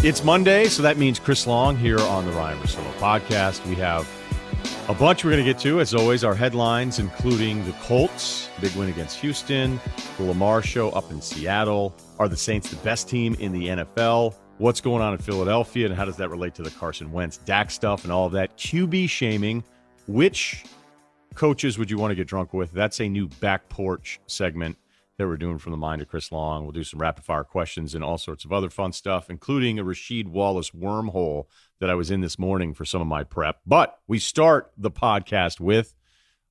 It's Monday, so that means Chris Long here on the Ryen Russillo podcast. We have a bunch we're going to get to. As always, our headlines, including the Colts, big win against Houston, the Lamar show up in Seattle. Are the Saints the best team in the NFL? What's going on in Philadelphia, and how does that relate to the Carson Wentz, Dak stuff, and all of that? QB shaming. Which coaches would you want to get drunk with? That's a new Back Porch segment that we're doing from the mind of Chris Long. We'll do some rapid-fire questions and all sorts of other fun stuff, including a Rasheed Wallace wormhole that I was in this morning for some of my prep. But we start the podcast with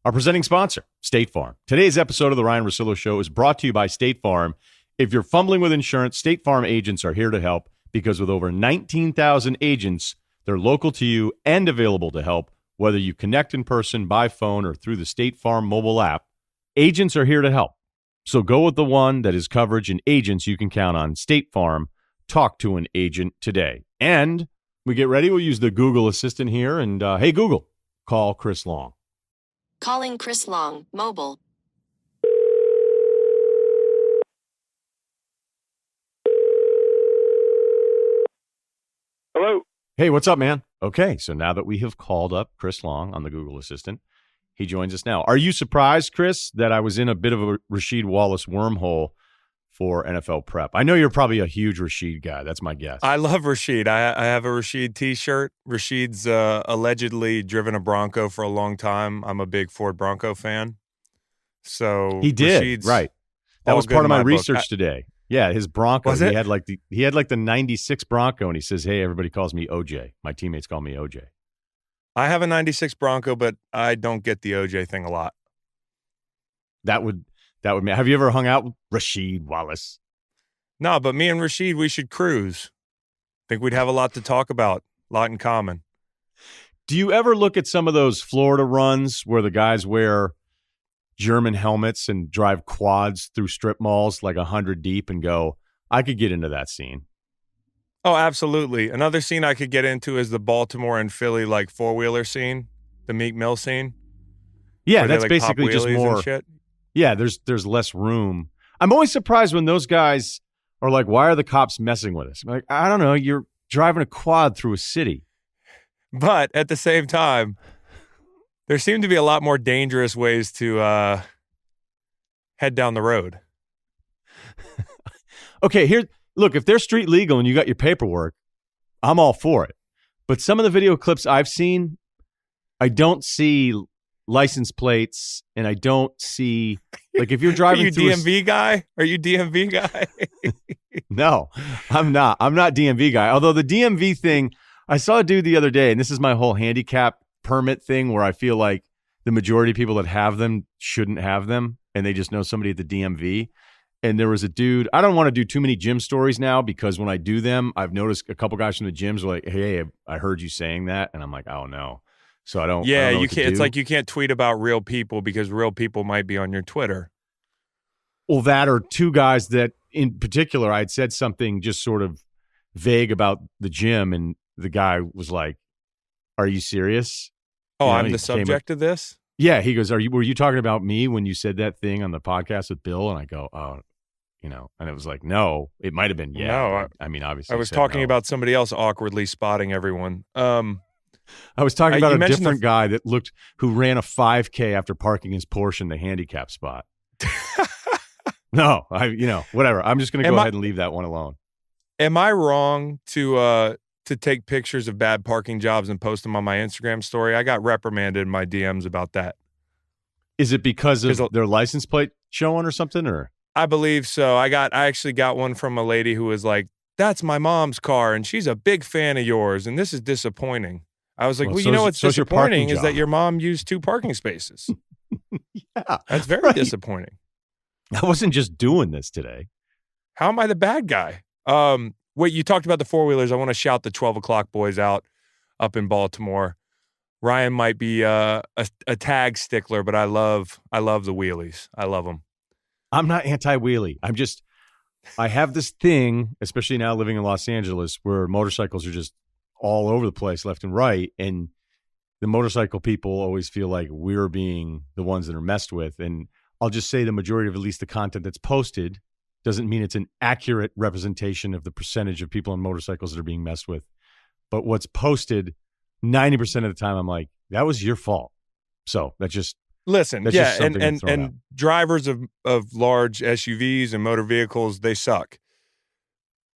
our presenting sponsor, State Farm. Today's episode of the Ryen Russillo Show is brought to you by State Farm. If you're fumbling with insurance, State Farm agents are here to help, because with over 19,000 agents, they're local to you and available to help. Whether you connect in person, by phone, or through the State Farm mobile app, agents are here to help. So go with the one that is coverage and agents you can count on. State Farm. Talk to an agent today. And we get ready. We'll use the Google Assistant here. And hey, Google, call Chris Long. Calling Chris Long, mobile. Hello. Hey, what's up, man? Okay, so now that we have called up Chris Long on the Google Assistant, he joins us now. Are you surprised, Chris, that I was in a bit of a Rasheed Wallace wormhole for NFL prep? I know you're probably a huge Rasheed guy. That's my guess. I love Rasheed. I have a Rasheed T-shirt. Rasheed's allegedly driven a Bronco for a long time. I'm a big Ford Bronco fan. So he did, Rasheed's right. That was part of my research today. Yeah, his Bronco. Was it? He had like the 96 Bronco, and he says, hey, everybody calls me OJ. My teammates call me OJ. I have a 96 Bronco, but I don't get the OJ thing a lot. That would have you ever hung out with Rasheed Wallace? No, but me and Rasheed, we should cruise. Think we'd have a lot to talk about, a lot in common. Do you ever look at some of those Florida runs where the guys wear German helmets and drive quads through strip malls like 100 deep and go, I could get into that scene? Oh, absolutely. Another scene I could get into is the Baltimore and Philly like four-wheeler scene, the Meek Mill scene. Yeah, that's basically just more. Yeah, there's less room. I'm always surprised when those guys are like, why are the cops messing with us? I'm like, I don't know. You're driving a quad through a city. But at the same time, there seem to be a lot more dangerous ways to head down the road. Okay, look, if they're street legal and you got your paperwork, I'm all for it. But some of the video clips I've seen, I don't see license plates, and I don't see, like, if you're driving through DMV guy? Are you DMV guy? No, I'm not. I'm not DMV guy. Although the DMV thing, I saw a dude the other day, and this is my whole handicap permit thing where I feel like the majority of people that have them shouldn't have them, and they just know somebody at the DMV. And there was a dude, I don't want to do too many gym stories now, because when I do them, I've noticed a couple guys from the gyms are like, hey, I heard you saying that. And I'm like, oh, no. So I don't. Yeah, I don't know you can't. It's like you can't tweet about real people because real people might be on your Twitter. Well, that or two guys that in particular, I'd said something just sort of vague about the gym. And the guy was like, are you serious? Oh, I'm the subject of this? Yeah, he goes, were you talking about me when you said that thing on the podcast with Bill? And I go, oh, and it was like, no, it might have been, yeah. No, I mean, obviously. I was talking about somebody else awkwardly spotting everyone. I was talking about a different guy who ran a 5K after parking his Porsche in the handicap spot. No, whatever. I'm just going to go ahead and leave that one alone. Am I wrong to take pictures of bad parking jobs and post them on my Instagram story? I got reprimanded in my DMs about that. Is it because of their license plate showing or something? Or I believe so. I actually got one from a lady who was like, that's my mom's car and she's a big fan of yours and this is disappointing. I was like, well, you know what's disappointing is that your mom used 2 parking spaces. Yeah. That's very disappointing. I wasn't just doing this today. How am I the bad guy? Wait, you talked about the four-wheelers. I want to shout the 12 o'clock boys out up in Baltimore. Ryan might be a tag stickler, but I love the wheelies. I love them. I'm not anti-wheelie. I have this thing, especially now living in Los Angeles, where motorcycles are just all over the place, left and right. And the motorcycle people always feel like we're being the ones that are messed with. And I'll just say the majority of at least the content that's posted Doesn't mean it's an accurate representation of the percentage of people on motorcycles that are being messed with. But what's posted 90% of the time, I'm like, that was your fault. So that's just yeah, just and drivers of large SUVs and motor vehicles, they suck.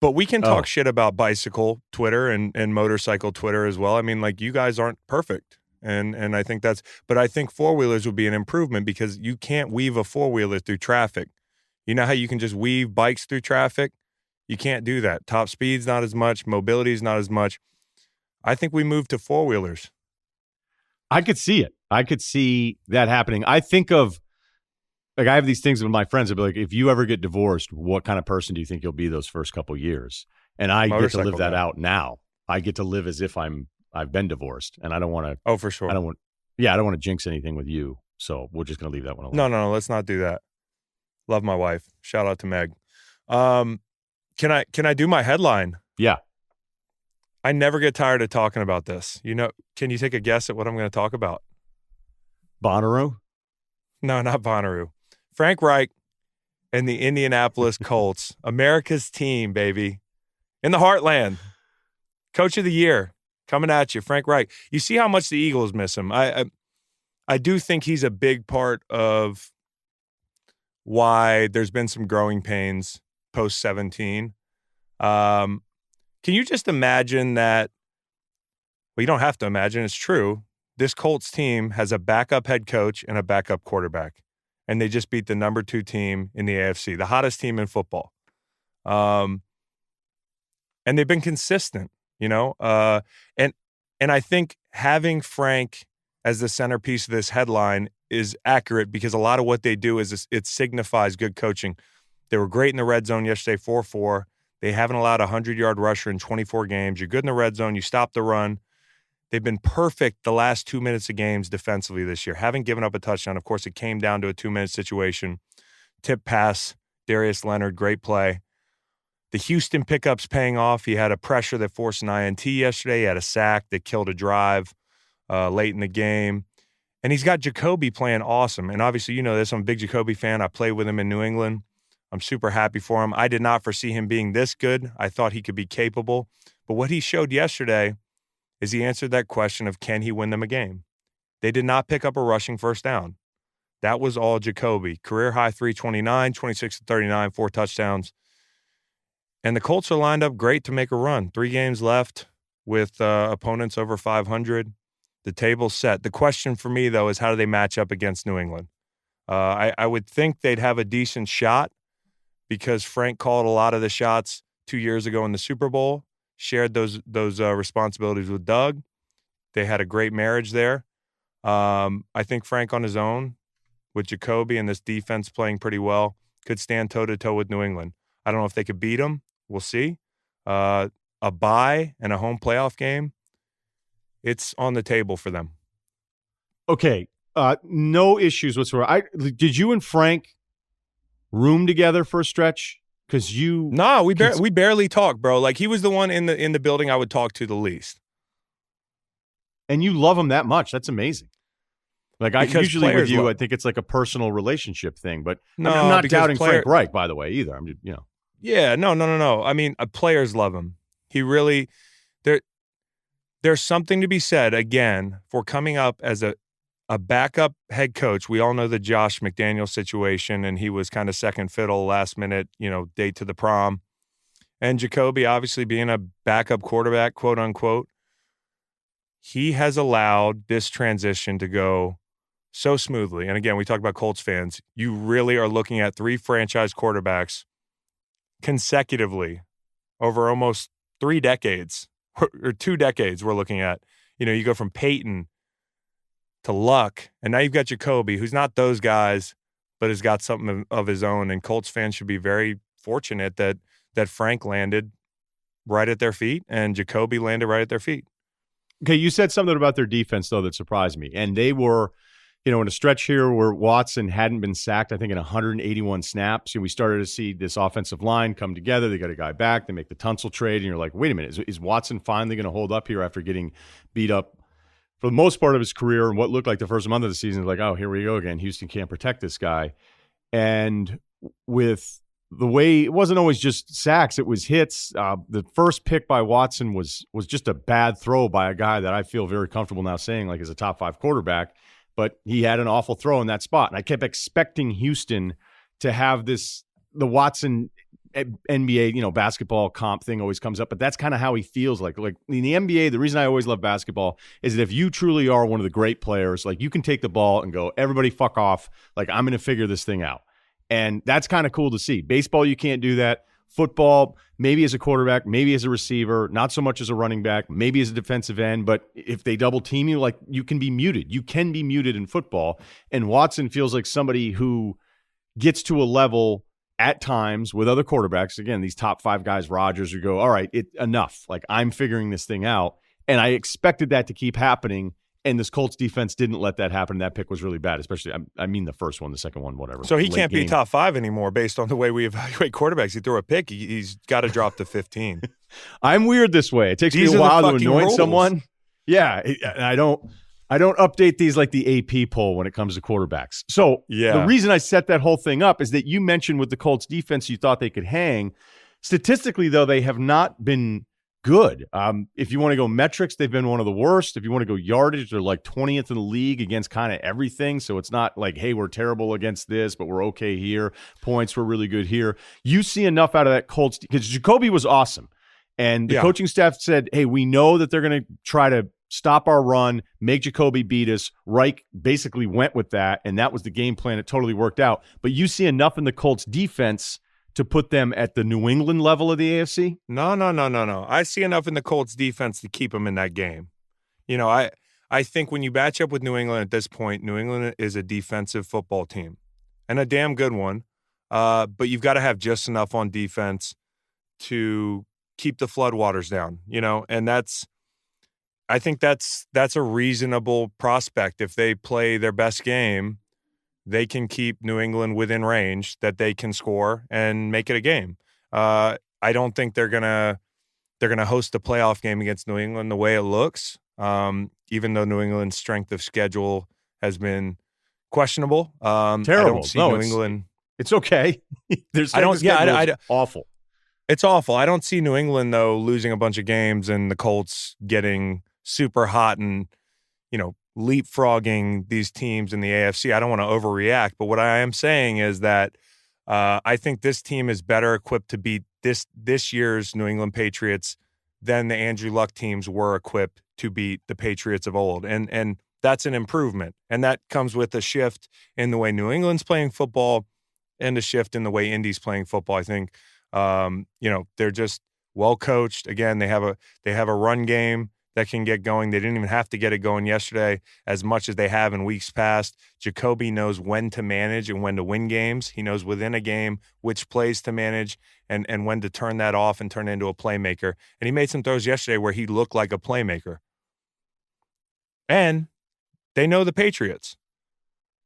But we can talk shit about bicycle Twitter and motorcycle Twitter as well. I mean, like, you guys aren't perfect. And I think but I think four-wheelers would be an improvement because you can't weave a four-wheeler through traffic. You know how you can just weave bikes through traffic? You can't do that. Top speed's not as much. Mobility's not as much. I think we move to four-wheelers. I could see it. I could see that happening. I think of, like, I have these things with my friends. I'd be like, if you ever get divorced, what kind of person do you think you'll be those first couple years? And I get to live that out now. I get to live as if I've been divorced, and I don't want to. Oh, for sure. I don't want to jinx anything with you. So we're just going to leave that one alone. No. Let's not do that. Love my wife. Shout out to Meg. Can I do my headline? Yeah. I never get tired of talking about this. Can you take a guess at what I'm going to talk about? Bonnaroo? No, not Bonnaroo. Frank Reich and the Indianapolis Colts, America's team, baby, in the heartland. Coach of the year coming at you, Frank Reich. You see how much the Eagles miss him. I do think he's a big part of why there's been some growing pains post 17. Can you just imagine that? Well, you don't have to imagine. It's true. This Colts team has a backup head coach and a backup quarterback, and they just beat the number 2 team in the AFC, the hottest team in football. And they've been consistent, and I think having Frank as the centerpiece of this headline is accurate because a lot of what they do is it signifies good coaching. They were great in the red zone yesterday, 4-4. They haven't allowed a 100-yard rusher in 24 games. You're good in the red zone. You stop the run. They've been perfect the last 2 minutes of games defensively this year. Haven't given up a touchdown. Of course, it came down to a 2-minute situation. Tip pass, Darius Leonard, great play. The Houston pickup's paying off. He had a pressure that forced an INT yesterday. He had a sack that killed a drive late in the game. And he's got Jacoby playing awesome. And obviously, you know this. I'm a big Jacoby fan. I played with him in New England. I'm super happy for him. I did not foresee him being this good. I thought he could be capable. But what he showed yesterday is he answered that question of can he win them a game? They did not pick up a rushing first down. That was all Jacoby. Career high 329, 26-39, 4 touchdowns. And the Colts are lined up great to make a run. 3 games left with opponents over 500. The table's set. The question for me, though, is how do they match up against New England? I would think they'd have a decent shot because Frank called a lot of the shots 2 years ago in the Super Bowl, shared those responsibilities with Doug. They had a great marriage there. I think Frank on his own, with Jacoby and this defense playing pretty well, could stand toe-to-toe with New England. I don't know if they could beat them. We'll see. A bye and a home playoff game, it's on the table for them. Okay. No issues whatsoever. Did you and Frank room together for a stretch? Because No, we barely talk, bro. Like, he was the one in the building I would talk to the least. And you love him that much. That's amazing. Like, I usually with you, I think it's like a personal relationship thing. But no, I'm not doubting Frank Reich, by the way, either. I'm just, Yeah, no. I mean, players love him. He really there's something to be said again for coming up as a backup head coach. We all know the Josh McDaniels situation, and he was kind of second fiddle, last minute, date to the prom. And Jacoby, obviously being a backup quarterback, quote unquote, he has allowed this transition to go so smoothly. And again, we talk about Colts fans. You really are looking at 3 franchise quarterbacks consecutively over almost 3 decades or 2 decades we're looking at. You go from Peyton to Luck, and now you've got Jacoby, who's not those guys, but has got something of his own. And Colts fans should be very fortunate that Frank landed right at their feet and Jacoby landed right at their feet. Okay, you said something about their defense, though, that surprised me. And they were, in a stretch here where Watson hadn't been sacked, I think, in 181 snaps. We started to see this offensive line come together. They got a guy back. They make the Tunsil trade. And you're like, wait a minute, is Watson finally going to hold up here after getting beat up for the most part of his career? And what looked like the first month of the season, like, oh, here we go again. Houston can't protect this guy. And with the way it wasn't always just sacks, it was hits. The first pick by Watson was just a bad throw by a guy that I feel very comfortable now saying like is a top 5 quarterback, but he had an awful throw in that spot. And I kept expecting Houston to have the Watson NBA, basketball comp thing always comes up, but that's kind of how he feels like in the NBA. The reason I always love basketball is that if you truly are one of the great players, like you can take the ball and go, everybody fuck off. Like I'm going to figure this thing out. And that's kind of cool to see. Baseball, you can't do that. Football, maybe as a quarterback, maybe as a receiver, not so much as a running back, maybe as a defensive end. But if they double team you, like you can be muted. You can be muted in football. And Watson feels like somebody who gets to a level at times with other quarterbacks, again, these top 5 guys, Rodgers, who go, all right, enough. Like I'm figuring this thing out. And I expected that to keep happening. And this Colts defense didn't let that happen. That pick was really bad, especially, I mean, the first one, the second one, whatever. So he can't be top 5 anymore based on the way we evaluate quarterbacks. He threw a pick. He's got to drop to 15. I'm weird this way. It takes me a while to anoint someone. Yeah. And I don't update these like the AP poll when it comes to quarterbacks. So the reason I set that whole thing up is that you mentioned with the Colts defense, you thought they could hang. Statistically, though, they have not been good. If you want to go metrics, they've been one of the worst. If you want to go yardage, they're like 20th in the league against kind of everything. So it's not like, hey, we're terrible against this, but we're okay here. Points were really good here. You see enough out of that Colts because Jacoby was awesome. And the coaching staff said, hey, we know that they're going to try to stop our run, make Jacoby beat us. Reich basically went with that, and that was the game plan. It totally worked out. But you see enough in the Colts defense to put them at the New England level of the AFC? No. I see enough in the Colts defense to keep them in that game. I think when you match up with New England at this point, New England is a defensive football team and a damn good one. But you've got to have just enough on defense to keep the floodwaters down, and I think that's a reasonable prospect. If they play their best game, they can keep New England within range that they can score and make it a game. I don't think they're gonna host a playoff game against New England the way it looks. Even though New England's strength of schedule has been questionable. Terrible. I don't see New England. It's okay. Awful. It's awful. I don't see New England though losing a bunch of games and the Colts getting super hot and leapfrogging these teams in the AFC. I don't want to overreact, but what I am saying is that I think this team is better equipped to beat this year's New England Patriots than the Andrew Luck teams were equipped to beat the Patriots of old. And that's an improvement. And that comes with a shift in the way New England's playing football and a shift in the way Indy's playing football. I think they're just well coached. Again, they have a run game that can get going. They didn't even have to get it going yesterday as much as they have in weeks past. Jacoby knows when to manage and when to win games. He knows within a game which plays to manage and when to turn that off and turn it into a playmaker. And he made some throws yesterday where he looked like a playmaker. And they know the Patriots.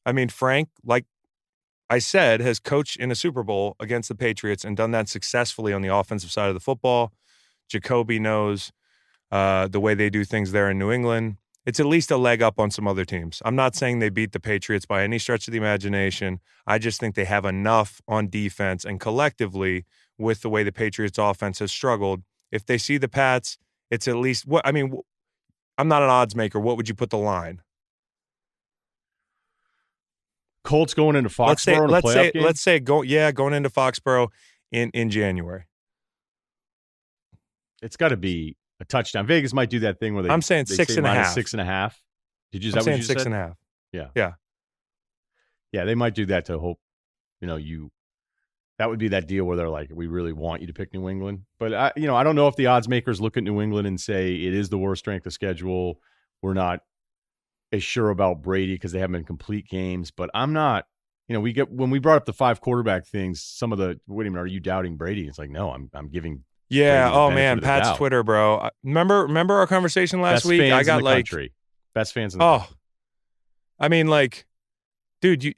I mean, Frank, like I said, has coached in a Super Bowl against the Patriots and done that successfully on the offensive side of the football. Jacoby knows the way they do things there in New England. It's at least a leg up on some other teams. I'm not saying they beat the Patriots by any stretch of the imagination. I just think they have enough on defense and collectively with the way the Patriots offense has struggled. If they see the Pats, it's at least I'm not an odds maker. What would you put the line? Colts going into Foxborough in a playoff game? Let's say going into Foxborough in January. It's got to be a touchdown. Vegas might do that thing where I'm saying they 6.5. 6.5. Did you? I'm saying 6.5. Yeah. They might do that to hope. That would be that deal where they're like, we really want you to pick New England. But I don't know if the odds makers look at New England and say it is the worst strength of schedule. We're not as sure about Brady because they haven't been complete games. But I'm not. When we brought up the 5 quarterback things, some of the are you doubting Brady? It's like, no, I'm giving. Yeah. Oh man, Pat's doubt. Twitter, bro. Remember our conversation last week? I got best fans in the country. I mean, dude,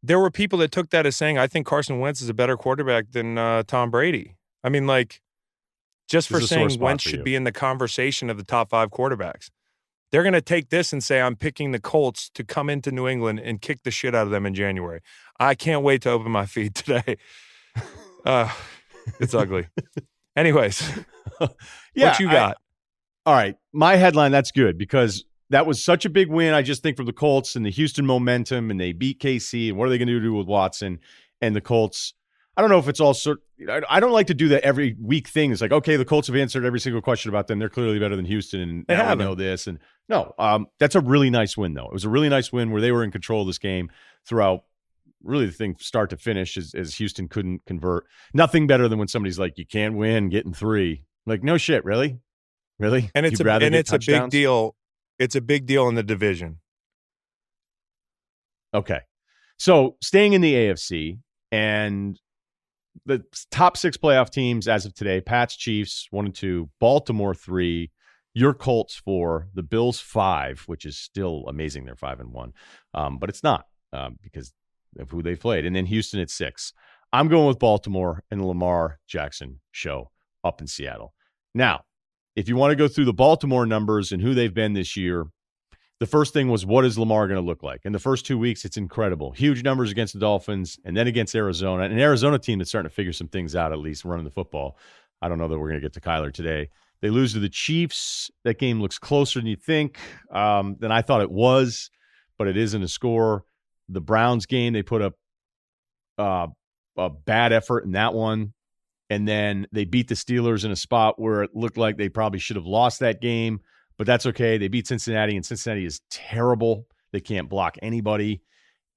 there were people that took that as saying, I think Carson Wentz is a better quarterback than Tom Brady. I mean, just for saying Wentz should be in the conversation of the top 5 quarterbacks. They're going to take this and say, I'm picking the Colts to come into New England and kick the shit out of them in January. I can't wait to open my feed today. It's ugly. Anyways, Yeah, what you got? All right. My headline, that's good because that was such a big win. I just think from the Colts and the Houston momentum, and they beat KC. And what are they going to do with Watson and the Colts? I don't know if it's all I don't like to do that every week thing. It's like, okay, the Colts have answered every single question about them. They're clearly better than Houston, and now we know this. And no, that's a really nice win, though. It was a really nice win where they were in control of this game throughout really the thing start to finish as Houston couldn't convert. Nothing better than when somebody's like, you can't win getting 3. Like, no shit, really? Really? And it's a big deal. It's a big deal in the division. Okay. So staying in the AFC and the top 6 playoff teams as of today, Pats, Chiefs, 1 and 2, Baltimore 3, your Colts 4, the Bills 5, which is still amazing. They're 5 and 1. But it's not because of who they played. And then Houston at 6. I'm going with Baltimore and the Lamar Jackson show up in Seattle. Now, if you want to go through the Baltimore numbers and who they've been this year, the first thing was, what is Lamar going to look like? In the first 2 weeks, it's incredible. Huge numbers against the Dolphins and then against Arizona. An Arizona team that's starting to figure some things out, at least running the football. I don't know that we're going to get to Kyler today. They lose to the Chiefs. That game looks closer than you think than I thought it was, but it isn't a score. The Browns game, they put up a bad effort in that one. And then they beat the Steelers in a spot where it looked like they probably should have lost that game, but that's okay. They beat Cincinnati, and Cincinnati is terrible. They can't block anybody.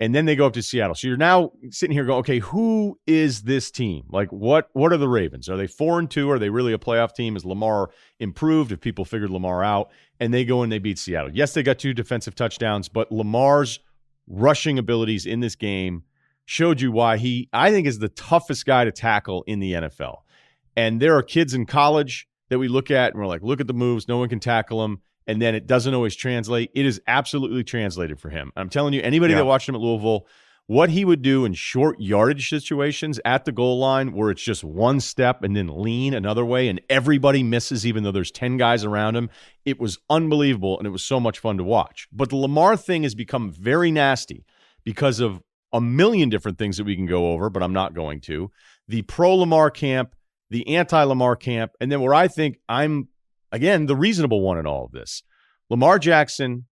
And then they go up to Seattle. So you're now sitting here going, okay, who is this team? Like, what are the Ravens? Are they 4-2? Are they really a playoff team? Is Lamar improved if people figured Lamar out? And they go and they beat Seattle. Yes, they got 2 defensive touchdowns, but Lamar's rushing abilities in this game showed you why he, I think, is the toughest guy to tackle in the NFL. And there are kids in college that we look at and we're like, look at the moves. No one can tackle him. And then it doesn't always translate. It is absolutely translated for him. I'm telling you, anybody that watched him at Louisville, what he would do in short yardage situations at the goal line where it's just one step and then lean another way and everybody misses even though there's 10 guys around him, it was unbelievable and it was so much fun to watch. But the Lamar thing has become very nasty because of a million different things that we can go over, but I'm not going to. The pro-Lamar camp, the anti-Lamar camp, and then where I think I'm, again, the reasonable one in all of this. Lamar Jackson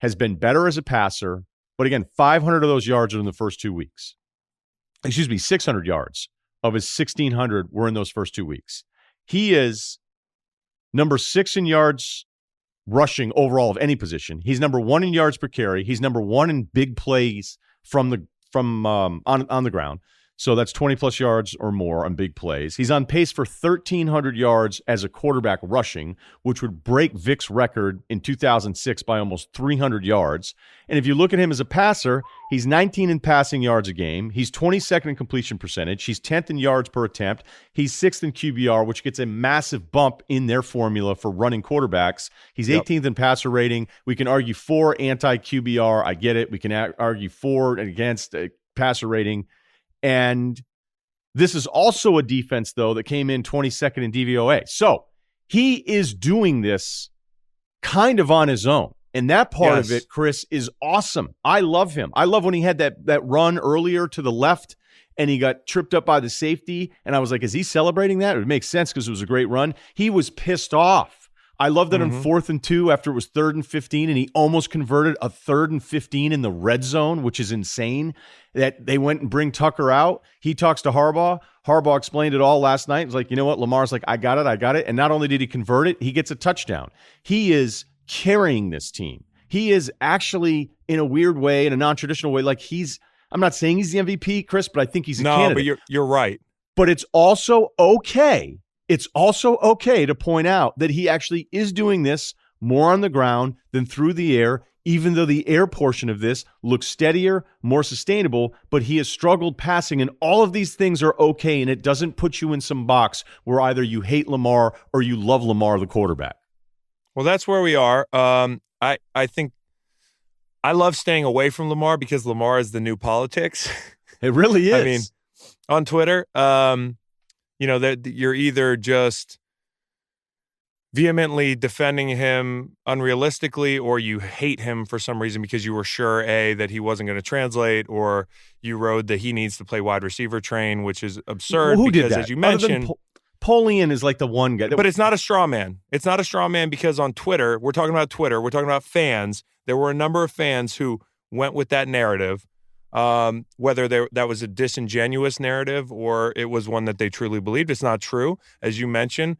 has been better as a passer, but again, 500 of those yards are in the first 2 weeks. 600 yards of his 1,600 were in those first 2 weeks. He is number 6 in yards rushing overall of any position. He's number 1 in yards per carry. He's number 1 in big plays on the ground. So that's 20 plus yards or more on big plays. He's on pace for 1,300 yards as a quarterback rushing, which would break Vic's record in 2006 by almost 300 yards. And if you look at him as a passer, he's 19 in passing yards a game. He's 22nd in completion percentage. He's 10th in yards per attempt. He's 6th in QBR, which gets a massive bump in their formula for running quarterbacks. He's 18th in passer rating. We can argue for anti-QBR. I get it. We can argue for and against passer rating. And this is also a defense, though, that came in 22nd in DVOA. So he is doing this kind of on his own. And that part of it, Chris, is awesome. I love him. I love when he had that run earlier to the left and he got tripped up by the safety. And I was like, is he celebrating that? It would make sense because it was a great run. He was pissed off. I love that on 4th and 2 after it was 3rd and 15, and he almost converted a 3rd and 15 in the red zone, which is insane that they went and bring Tucker out. He talks to Harbaugh. Harbaugh explained it all last night. It was like, you know what? Lamar's like, I got it. And not only did he convert it, he gets a touchdown. He is carrying this team. He is actually, in a weird way, in a non-traditional way, like I'm not saying he's the MVP, Chris, but I think he's a candidate. No, but you're right. But it's also okay. It's also okay to point out that he actually is doing this more on the ground than through the air, even though the air portion of this looks steadier, more sustainable, but he has struggled passing, and all of these things are okay, and it doesn't put you in some box where either you hate Lamar or you love Lamar, the quarterback. Well, that's where we are. I think I love staying away from Lamar because Lamar is the new politics. It really is. I mean, on Twitter, you're either just vehemently defending him unrealistically, or you hate him for some reason because you were sure, A, that he wasn't going to translate, or you rode that he needs to play wide receiver train, which is absurd Who did because, that? as you mentioned, Polian is like the one guy. but it's not a straw man. It's not a straw man because on Twitter, we're talking about fans. There were a number of fans who went with that narrative, whether that was a disingenuous narrative or it was one that they truly believed. It's not true. As you mentioned,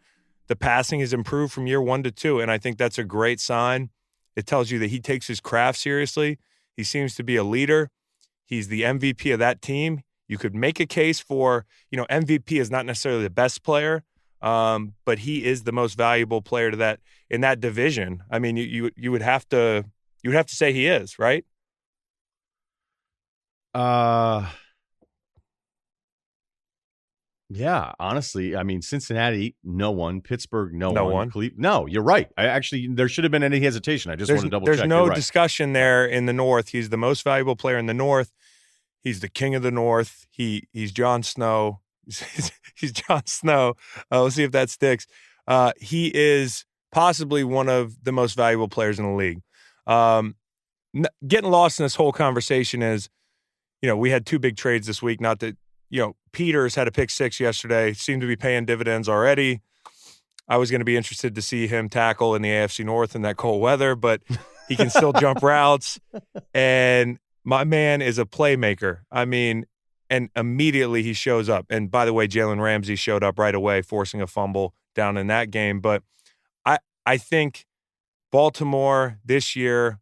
the passing has improved from year 1 to 2, and I think that's a great sign. It tells you that he takes his craft seriously. He seems to be a leader. He's the MVP of that team. You could make a case for, MVP is not necessarily the best player, but he is the most valuable player to that in that division. I mean, you would have to say he is, right? Yeah, honestly, I mean, Cincinnati, no one. Pittsburgh, no one. No, you're right. There should have been any hesitation. I just want to double check. There's no discussion there in the North. He's the most valuable player in the North. He's the king of the North. He's Jon Snow. He's Jon Snow. We'll see if that sticks. He is possibly one of the most valuable players in the league. Getting lost in this whole conversation is, we had 2 big trades this week. Not that, Peters had a pick 6 yesterday, seemed to be paying dividends already. I was going to be interested to see him tackle in the AFC North in that cold weather, but he can still jump routes. And my man is a playmaker. I mean, and immediately he shows up. And by the way, Jalen Ramsey showed up right away, forcing a fumble down in that game. But I think Baltimore this year,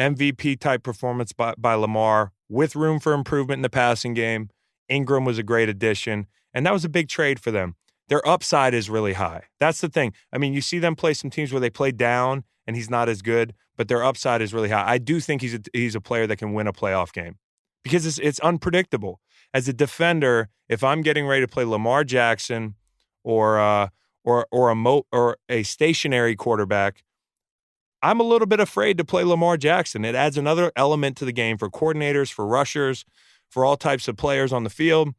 MVP-type performance by Lamar, with room for improvement in the passing game. Ingram was a great addition, and that was a big trade for them. Their upside is really high. That's the thing. I mean, you see them play some teams where they play down, and he's not as good, but their upside is really high. I do think he's a player that can win a playoff game because it's unpredictable. As a defender, if I'm getting ready to play Lamar Jackson or a stationary quarterback, I'm a little bit afraid to play Lamar Jackson. It adds another element to the game for coordinators, for rushers, for all types of players on the field.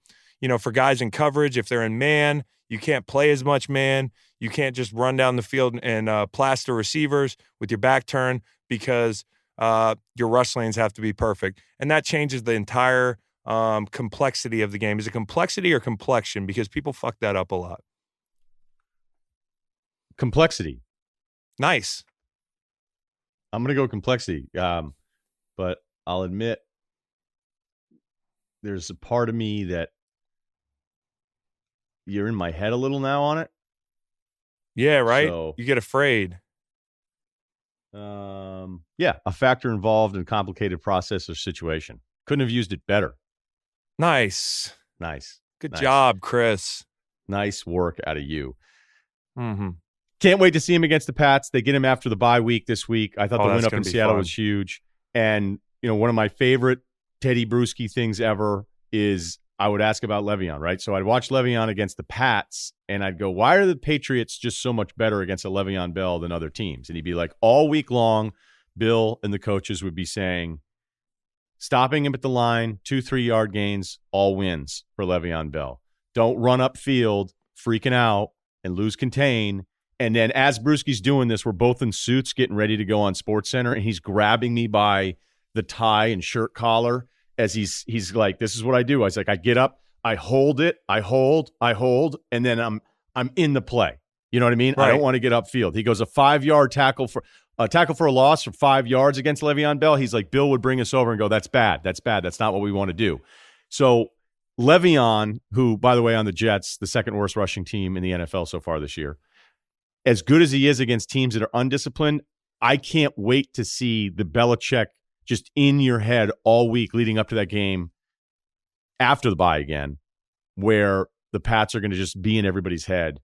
For guys in coverage, if they're in man, you can't play as much man. You can't just run down the field and plaster receivers with your back turned because your rush lanes have to be perfect. And that changes the entire complexity of the game. Is it complexity or complexion? Because people fuck that up a lot. Complexity. Nice. I'm going to go complexity, but I'll admit there's a part of me that you're in my head a little now on it. Yeah, right? So, you get afraid. Yeah, a factor involved in complicated process or situation. Couldn't have used it better. Nice. Good job, Chris. Nice work out of you. Mm-hmm. Can't wait to see him against the Pats. They get him after the bye week this week. I thought the win up in Seattle was huge. And, one of my favorite Teddy Bruschi things ever is I would ask about Le'Veon, right? So I'd watch Le'Veon against the Pats, and I'd go, why are the Patriots just so much better against a Le'Veon Bell than other teams? And he'd be like, all week long, Bill and the coaches would be saying, stopping him at the line, 2-3 yard gains, all wins for Le'Veon Bell. Don't run upfield, freaking out, and lose contain. And then as Bruschi's doing this, we're both in suits getting ready to go on SportsCenter, and he's grabbing me by the tie and shirt collar as he's like, this is what I do. I was like, I get up, I hold it, I hold, and then I'm in the play. You know what I mean? Right. I don't want to get upfield. He goes a 5-yard tackle for a loss for 5 yards against Le'Veon Bell. He's like, Bill would bring us over and go, that's bad. That's not what we want to do. So Le'Veon, who, by the way, on the Jets, the second worst rushing team in the NFL so far this year, as good as he is against teams that are undisciplined, I can't wait to see the Belichick just in your head all week leading up to that game after the bye again, where the Pats are going to just be in everybody's head.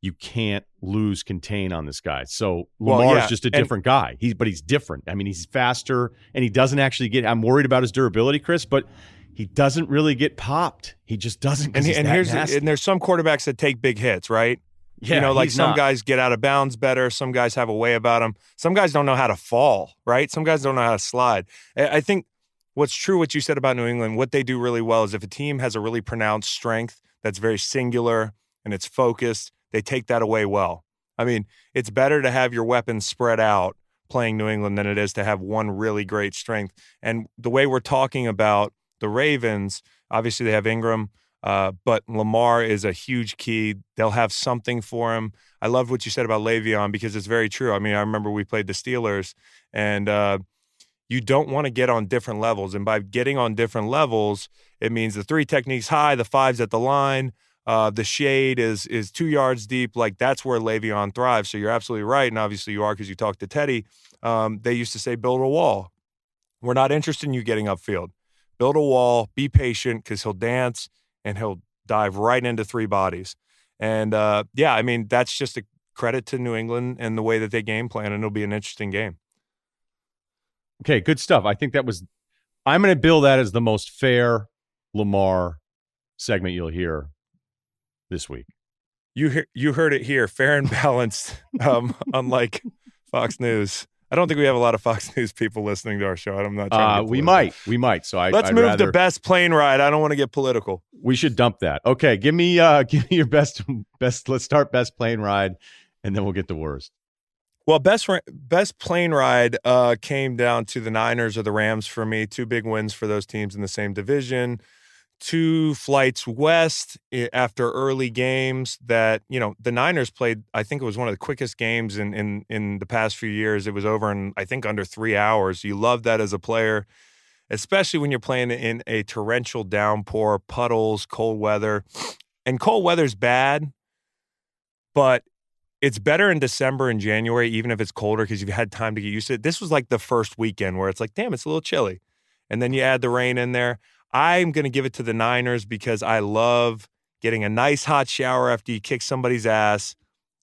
You can't lose contain on this guy. So Lamar's just a different guy. But he's different. I mean, he's faster, and he doesn't actually get – I'm worried about his durability, Chris, but he doesn't really get popped. He just doesn't. And there's some quarterbacks that take big hits, right? Yeah, some guys get out of bounds better. Some guys have a way about them. Some guys don't know how to fall, right? Some guys don't know how to slide. I think what's true, what you said about New England, what they do really well is if a team has a really pronounced strength that's very singular and it's focused, they take that away well. I mean, it's better to have your weapons spread out playing New England than it is to have one really great strength. And the way we're talking about the Ravens, obviously they have Ingram, but Lamar is a huge key. They'll have something for him. I love what you said about Le'Veon because it's very true. I mean, I remember we played the Steelers, and you don't want to get on different levels. And by getting on different levels, it means the 3 techniques high, the 5's at the line, the shade is 2 yards deep. Like, that's where Le'Veon thrives. So you're absolutely right, and obviously you are because you talked to Teddy. They used to say build a wall. We're not interested in you getting upfield. Build a wall, be patient because he'll dance and he'll dive right into 3 bodies. And, yeah, I mean, that's just a credit to New England and the way that they game plan, and it'll be an interesting game. Okay, good stuff. I think I'm going to bill that as the most fair Lamar segment you'll hear this week. You heard it here, fair and balanced, unlike Fox News. I don't think we have a lot of Fox News people listening to our show. I'm not trying to get political. We might. So let's move to best plane ride. I don't want to get political. We should dump that. Okay, give me your best. Let's start best plane ride, and then we'll get to worst. Well, best plane ride came down to the Niners or the Rams for me. 2 big wins for those teams in the same division. 2 flights west after early games that, the Niners played. I think it was one of the quickest games in the past few years. It was over in, I think, under 3 hours. You love that as a player, especially when you're playing in a torrential downpour, puddles, cold weather. And cold weather's bad, but it's better in December and January, even if it's colder, because you've had time to get used to it. This was like the first weekend where it's like, damn, it's a little chilly. And then you add the rain in there. I'm going to give it to the Niners because I love getting a nice hot shower after you kick somebody's ass,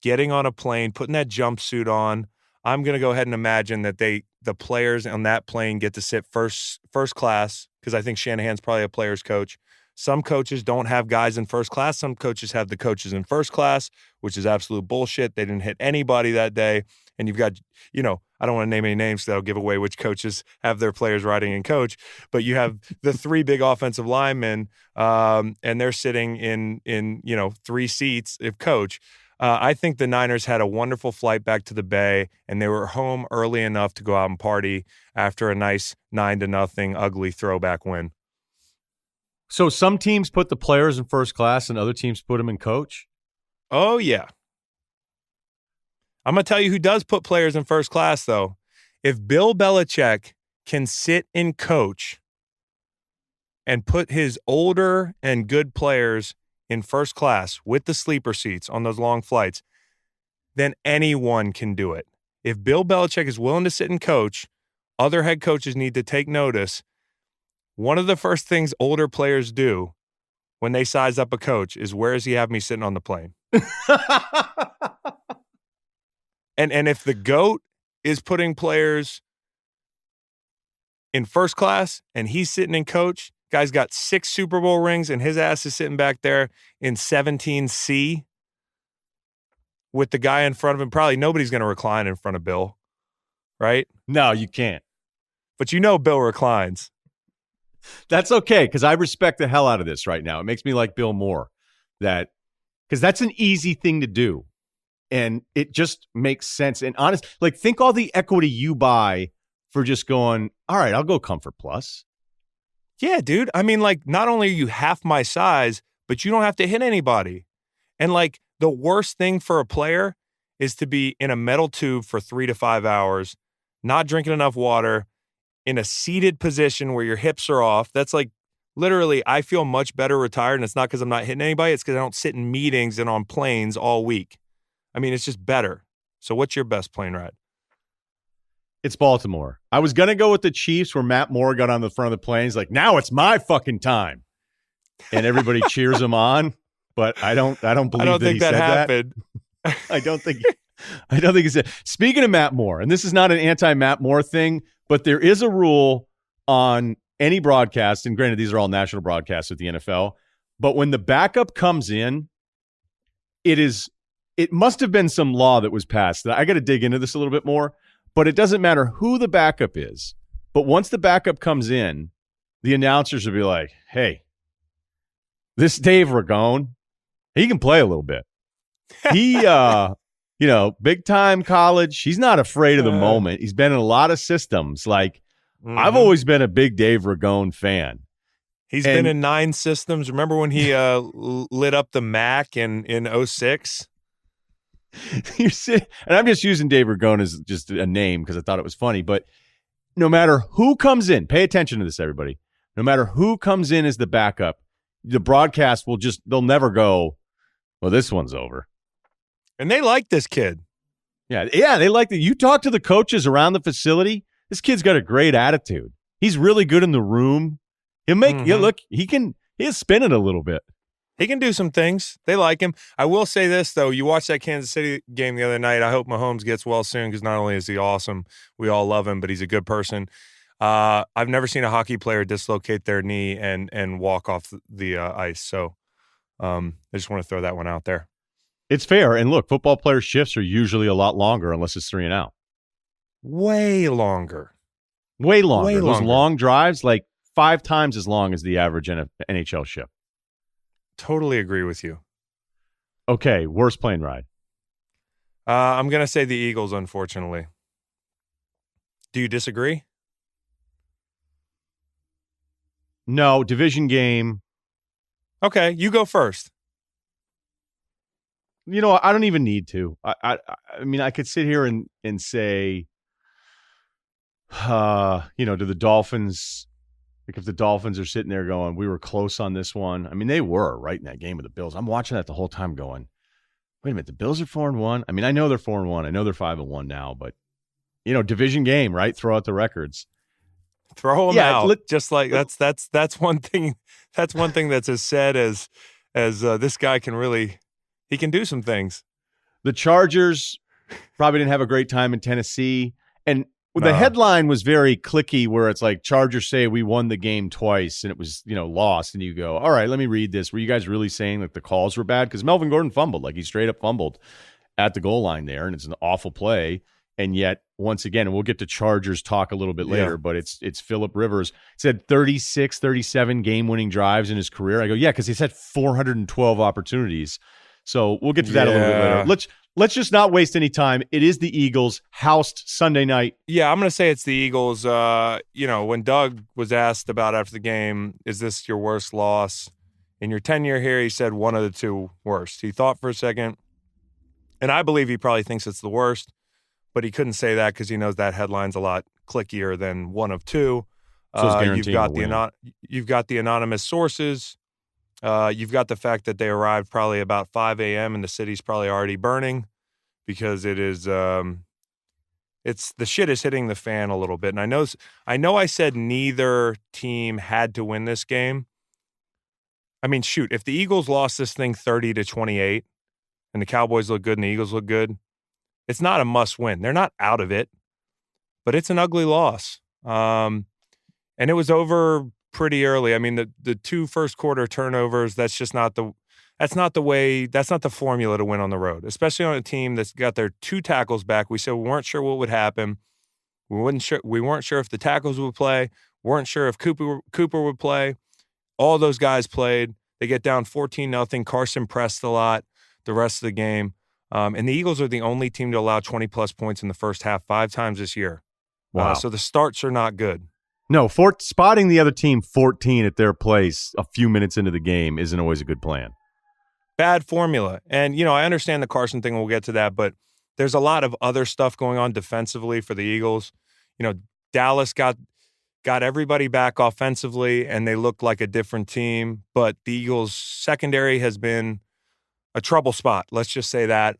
getting on a plane, putting that jumpsuit on. I'm going to go ahead and imagine that the players on that plane get to sit first class because I think Shanahan's probably a player's coach. Some coaches don't have guys in first class. Some coaches have the coaches in first class, which is absolute bullshit. They didn't hit anybody that day. And you've got, I don't want to name any names, so that'll give away which coaches have their players riding in coach. But you have the 3 big offensive linemen, and they're sitting in 3 seats of coach. I think the Niners had a wonderful flight back to the Bay, and they were home early enough to go out and party after a nice 9-0 ugly throwback win. So some teams put the players in first class and other teams put them in coach? Oh, yeah. I'm going to tell you who does put players in first class, though. If Bill Belichick can sit in coach and put his older and good players in first class with the sleeper seats on those long flights, then anyone can do it. If Bill Belichick is willing to sit in coach, other head coaches need to take notice. One of the first things older players do when they size up a coach is, where does he have me sitting on the plane? And if the GOAT is putting players in first class and he's sitting in coach, guy's got 6 Super Bowl rings and his ass is sitting back there in 17C with the guy in front of him. Probably nobody's going to recline in front of Bill, right? No, you can't. But Bill reclines. That's okay, because I respect the hell out of this right now. It makes me like Bill more, because that's an easy thing to do. And it just makes sense. And honest, think all the equity you buy for just going, all right, I'll go Comfort Plus. Yeah, dude. I mean, not only are you half my size, but you don't have to hit anybody. And the worst thing for a player is to be in a metal tube for 3 to 5 hours, not drinking enough water, in a seated position where your hips are off. That's literally, I feel much better retired. And it's not because I'm not hitting anybody. It's because I don't sit in meetings and on planes all week. I mean, it's just better. So what's your best plane ride? It's Baltimore. I was going to go with the Chiefs where Matt Moore got on the front of the plane. He's like, now it's my fucking time. And everybody cheers him on. But I don't believe that he said happened. That. I don't think he said. Speaking of Matt Moore, and this is not an anti-Matt Moore thing, but there is a rule on any broadcast, and granted, these are all national broadcasts with the NFL, but when the backup comes in, it must have been some law that was passed. I got to dig into this a little bit more, but it doesn't matter who the backup is. But once the backup comes in, the announcers will be like, hey, this Dave Ragone, he can play a little bit. He big time college. He's not afraid of the moment. He's been in a lot of systems. Like, I've always been a big Dave Ragone fan. He's been in 9 systems. Remember when he lit up the MAC in 06? And I'm just using Dave Ragone as just a name because I thought it was funny. But no matter who comes in, pay attention to this, everybody. No matter who comes in as the backup, the broadcast they'll never go, well, this one's over. And they like this kid. Yeah, they like that. You talk to the coaches around the facility, this kid's got a great attitude. He's really good in the room. He'll make look, he's spinning a little bit. He can do some things. They like him. I will say this, though. You watched that Kansas City game the other night. I hope Mahomes gets well soon because not only is he awesome, we all love him, but he's a good person. I've never seen a hockey player dislocate their knee and walk off the ice. So I just want to throw that one out there. It's fair. And look, football player shifts are usually a lot longer unless it's 3 and out. Way longer. Those long drives, like 5 times as long as the average NHL shift. Totally agree with you. Okay, worst plane ride. I'm going to say the Eagles, unfortunately. Do you disagree? No, division game. Okay, you go first. I don't even need to. I mean, I could sit here and say, do the Dolphins, like if the Dolphins are sitting there going, we were close on this one. I mean, they were right in that game with the Bills. I'm watching that the whole time going, wait a minute, the Bills are 4-1. I mean, I know they're 4-1. I know they're 5-1 now, but division game, right? Throw out the records. Throw them out. Just like that's one thing. That's one thing that's as said as this guy can really. He can do some things. The Chargers probably didn't have a great time in Tennessee. And the headline was very clicky where it's like Chargers say we won the game twice and it was, lost. And you go, all right, let me read this. Were you guys really saying that the calls were bad? Because Melvin Gordon fumbled. Like he straight up fumbled at the goal line there. And it's an awful play. And yet, once again, and we'll get to Chargers talk a little bit later, but it's Phillip Rivers. It said 36, 37 game-winning drives in his career. I go, yeah, because he's had 412 opportunities. So we'll get to that a little bit later. Let's just not waste any time. It is the Eagles, housed Sunday night. Yeah, I'm going to say it's the Eagles. When Doug was asked about after the game, is this your worst loss? In your tenure here, he said one of the 2 worst. He thought for a second, and I believe he probably thinks it's the worst, but he couldn't say that because he knows that headline's a lot clickier than one of 2. So you've got the anonymous sources. You've got the fact that they arrived probably about 5 a.m. and the city's probably already burning because it is it's the shit is hitting the fan a little bit. And I know I said neither team had to win this game. I mean, shoot, if the Eagles lost this thing 30-28 and the Cowboys look good and the Eagles look good, it's not a must win. They're not out of it, but it's an ugly loss. And it was over pretty early. I mean, the 2 first quarter turnovers, that's not the formula to win on the road, especially on a team that's got their 2 tackles back. We said we weren't sure what would happen. We weren't sure if the tackles would play. Weren't sure if Cooper would play. All those guys played. They get down 14-0. Carson pressed a lot the rest of the game. And the Eagles are the only team to allow 20-plus points in the first half 5 times this year. Wow. So the starts are not good. No, spotting the other team 14 at their place a few minutes into the game isn't always a good plan. Bad formula. And, I understand the Carson thing. We'll get to that. But there's a lot of other stuff going on defensively for the Eagles. Dallas got everybody back offensively, and they looked like a different team. But the Eagles' secondary has been a trouble spot. Let's just say that.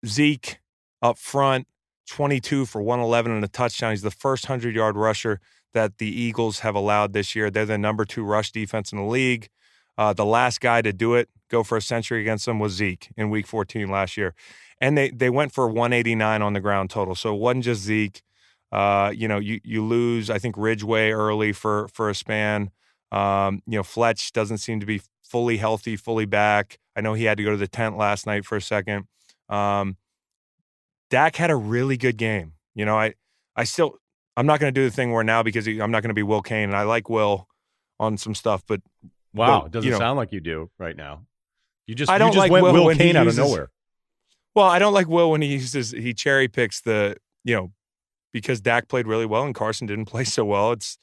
Zeke up front, 22 for 111 and a touchdown. He's the first 100-yard rusher that the Eagles have allowed this year. They're the number 2 rush defense in the league. The last guy to do it, go for a century against them, was Zeke in Week 14 last year. And they went for 189 on the ground total. So it wasn't just Zeke. You lose, I think, Ridgeway early for a span. Fletch doesn't seem to be fully healthy, fully back. I know he had to go to the tent last night for a second. Dak had a really good game. I'm not going to do the thing where now because I'm not going to be Will Kane, and I like Will on some stuff, but wow, it doesn't sound like you do right now. You just went like Will Kane out of nowhere. Well, I don't like Will when he cherry picks because Dak played really well and Carson didn't play so well. It's,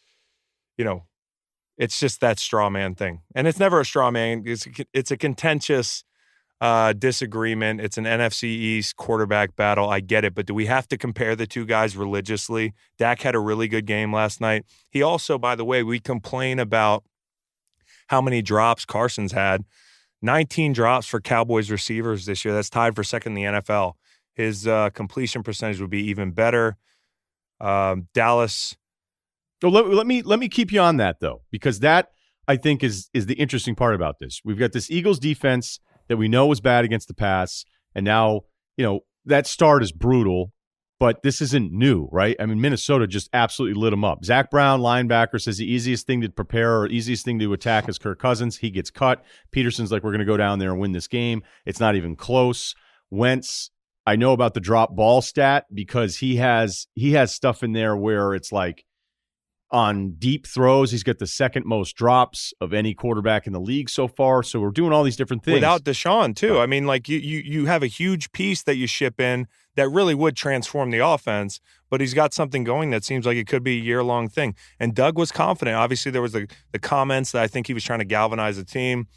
it's just that straw man thing. And it's never a straw man. It's a contentious disagreement. It's an NFC East quarterback battle. I get it. But do we have to compare the two guys religiously? Dak had a really good game last night. He also, by the way, we complain about how many drops Carson's had. 19 drops for Cowboys receivers this year. That's tied for second in the NFL. His completion percentage would be even better. Dallas. So let me keep you on that, though, because that, I think, is the interesting part about this. We've got this Eagles defense that we know was bad against the pass, and now, that start is brutal, but this isn't new, right? I mean, Minnesota just absolutely lit them up. Zach Brown, linebacker, says the easiest thing to prepare or easiest thing to attack is Kirk Cousins. He gets cut. Peterson's like, we're going to go down there and win this game. It's not even close. Wentz, I know about the drop ball stat because he has stuff in there where it's like on deep throws, he's got the second most drops of any quarterback in the league so far. So we're doing all these different things. Without Deshaun, too. Right. I mean, like you have a huge piece that you ship in that really would transform the offense, but he's got something going that seems like it could be a year-long thing. And Doug was confident. Obviously, there was the comments that I think he was trying to galvanize the team.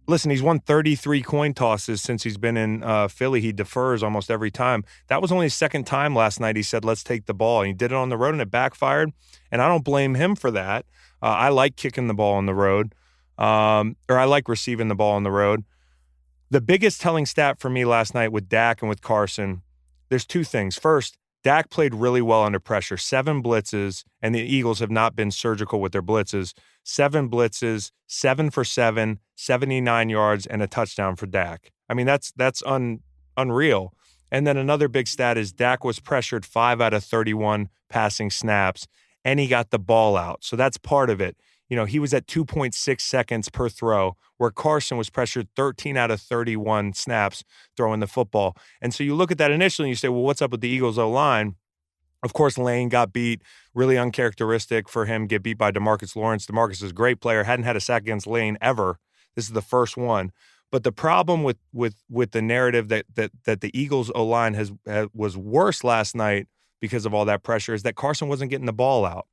Listen, he's won 33 coin tosses since he's been in Philly. He defers almost every time. That was only his second time last night he said, let's take the ball. And he did it on the road, and it backfired. And I don't blame him for that. I like kicking the ball on the road, or I like receiving the ball on the road. The biggest telling stat for me last night with Dak and with Carson, there's two things. First, Dak played really well under pressure. 7 blitzes, and the Eagles have not been surgical with their blitzes. 7 blitzes, 7 for 7, 79 yards, and a touchdown for Dak. I mean, that's unreal. And then another big stat is Dak was pressured 5 out of 31 passing snaps, and he got the ball out. So that's part of it. He was at 2.6 seconds per throw, where Carson was pressured 13 out of 31 snaps throwing the football. And so you look at that initially and you say, well, what's up with the Eagles O-line? Of course, Lane got beat. Really uncharacteristic for him, get beat by DeMarcus Lawrence. DeMarcus is a great player. Hadn't had a sack against Lane ever. This is the first one. But the problem with the narrative that the Eagles O-line was worse last night because of all that pressure is that Carson wasn't getting the ball out.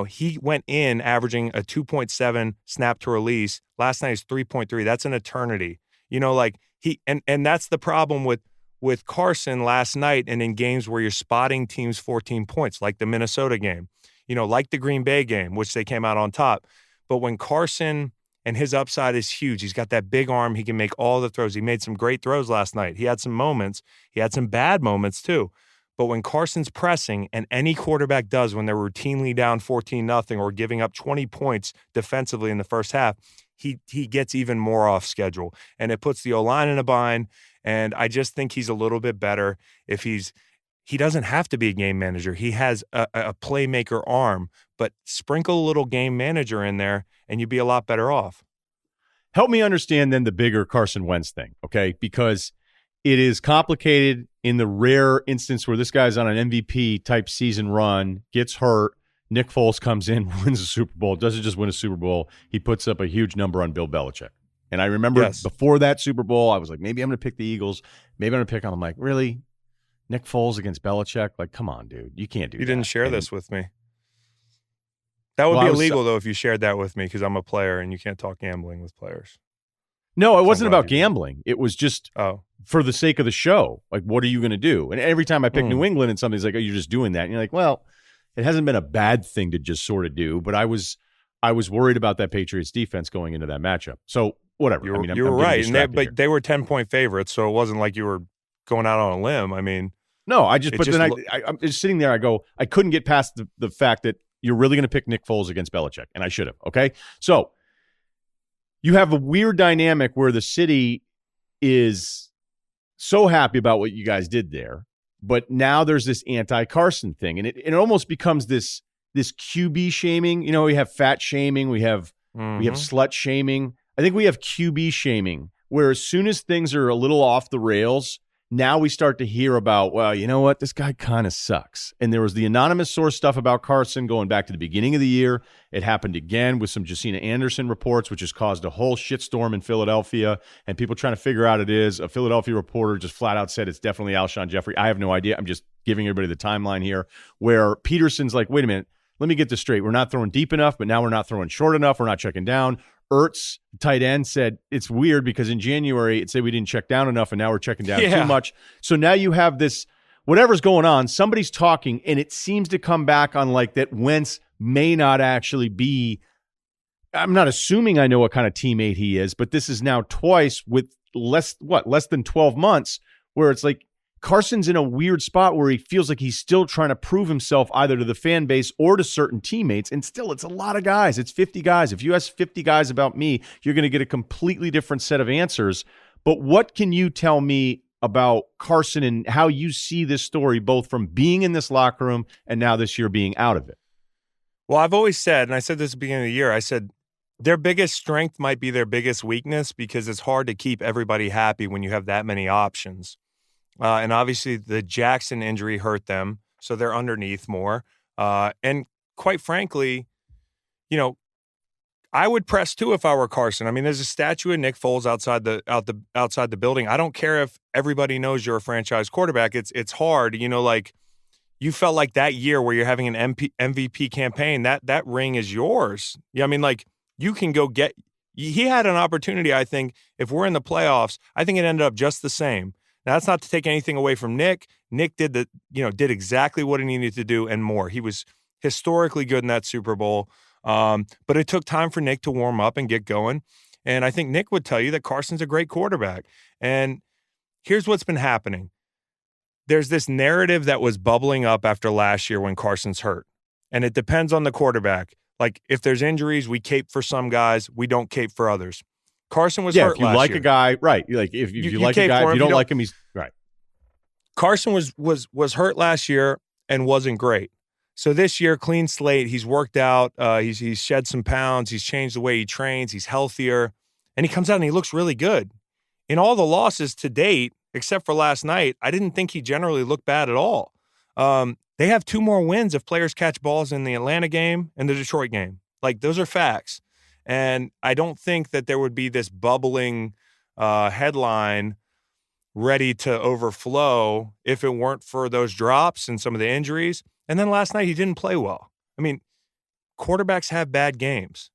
He went in averaging a 2.7 snap to release. Last night is 3.3. That's an eternity. And that's the problem with Carson last night and in games where you're spotting teams 14 points, like the Minnesota game, like the Green Bay game, which they came out on top. But when Carson, and his upside is huge, he's got that big arm. He can make all the throws. He made some great throws last night. He had some moments. He had some bad moments too. But when Carson's pressing, and any quarterback does when they're routinely down 14-0 or giving up 20 points defensively in the first half, he gets even more off schedule. And it puts the O-line in a bind. And I just think he's a little bit better if he doesn't have to be a game manager. He has a playmaker arm, but sprinkle a little game manager in there and you'd be a lot better off. Help me understand then the bigger Carson Wentz thing, okay? Because it is complicated in the rare instance where this guy's on an MVP type season run, gets hurt, Nick Foles comes in, wins a Super Bowl, doesn't just win a Super Bowl, he puts up a huge number on Bill Belichick. And I remember before that Super Bowl, I was like, maybe I'm going to pick the Eagles. Maybe I'm going to pick on them. I'm like, really? Nick Foles against Belichick? Like, come on, dude. You can't do that. You didn't share this with me. That would be illegal, though, if you shared that with me because I'm a player and you can't talk gambling with players. No, it wasn't about gambling. It was just for the sake of the show. Like, what are you going to do? And every time I pick New England and somebody's like, oh, you're just doing that. And you're like, well, it hasn't been a bad thing to just sort of do. But I was worried about that Patriots defense going into that matchup. So whatever. You were right. But they were 10-point favorites, so it wasn't like you were going out on a limb. I mean. No, I'm just sitting there. I go, I couldn't get past the fact that you're really going to pick Nick Foles against Belichick. And I should have. Okay. So you have a weird dynamic where the city is so happy about what you guys did there, but now there's this anti-Carson thing, and it almost becomes this QB shaming. We have fat shaming, we have slut shaming. I think we have QB shaming, where as soon as things are a little off the rails, now we start to hear about, well, you know what? This guy kind of sucks. And there was the anonymous source stuff about Carson going back to the beginning of the year. It happened again with some Jacina Anderson reports, which has caused a whole shitstorm in Philadelphia, and people trying to figure out it is. A Philadelphia reporter just flat out said it's definitely Alshon Jeffrey. I have no idea. I'm just giving everybody the timeline here, where Peterson's like, wait a minute, let me get this straight. We're not throwing deep enough, but now we're not throwing short enough. We're not checking down. Ertz, tight end, said it's weird because in January it said we didn't check down enough and now we're checking down too much. So now you have this, whatever's going on, somebody's talking, and it seems to come back on like that Wentz may not actually be, I'm not assuming I know what kind of teammate he is, but this is now twice with less than 12 months where it's like Carson's in a weird spot where he feels like he's still trying to prove himself either to the fan base or to certain teammates. And still, it's a lot of guys. It's 50 guys. If you ask 50 guys about me, you're going to get a completely different set of answers. But what can you tell me about Carson and how you see this story, both from being in this locker room and now this year being out of it? Well, I've always said, and I said this at the beginning of the year, I said their biggest strength might be their biggest weakness because it's hard to keep everybody happy when you have that many options. And obviously the Jackson injury hurt them, so they're underneath more. And quite frankly, you know, I would press too if I were Carson. I mean, there's a statue of Nick Foles outside the building. I don't care if everybody knows you're a franchise quarterback. It's hard, you know, like you felt like that year where you're having an MVP campaign, that ring is yours. Yeah, I mean, like you can go get. He had an opportunity. I think if we're in the playoffs, I think it ended up just the same. Now, that's not to take anything away from Nick. Nick did exactly what he needed to do and more. He was historically good in that Super Bowl, but it took time for Nick to warm up and get going. And I think Nick would tell you that Carson's a great quarterback. And here's what's been happening. There's this narrative that was bubbling up after last year when Carson's hurt. And it depends on the quarterback. Like, if there's injuries, we cape for some guys. We don't cape for others. Carson was hurt last year. If you like a guy, right. Like if you like a guy, if you don't like him, he's right. Carson was hurt last year and wasn't great. So this year, clean slate, he's worked out, he's shed some pounds, he's changed the way he trains, he's healthier, and he comes out and he looks really good. In all the losses to date, except for last night, I didn't think he generally looked bad at all. They have 2 more wins if players catch balls in the Atlanta game and the Detroit game. Like, those are facts. And I don't think that there would be this bubbling headline ready to overflow if it weren't for those drops and some of the injuries. And then last night he didn't play well. I mean, quarterbacks have bad games.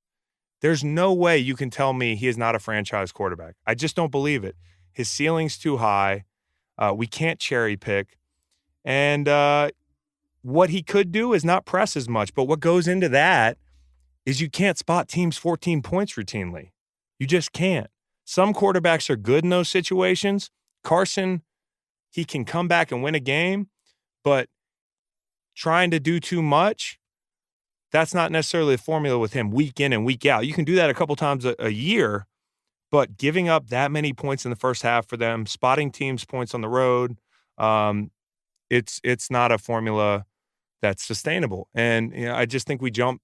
There's no way you can tell me he is not a franchise quarterback. I just don't believe it. His ceiling's too high. We can't cherry pick. And what he could do is not press as much. But what goes into that is you can't spot teams 14 points routinely. You just can't. Some quarterbacks are good in those situations. Carson, he can come back and win a game, but trying to do too much, that's not necessarily a formula with him week in and week out. You can do that a couple times a year, but giving up that many points in the first half for them, spotting teams' points on the road, it's not a formula that's sustainable. And I just think we jump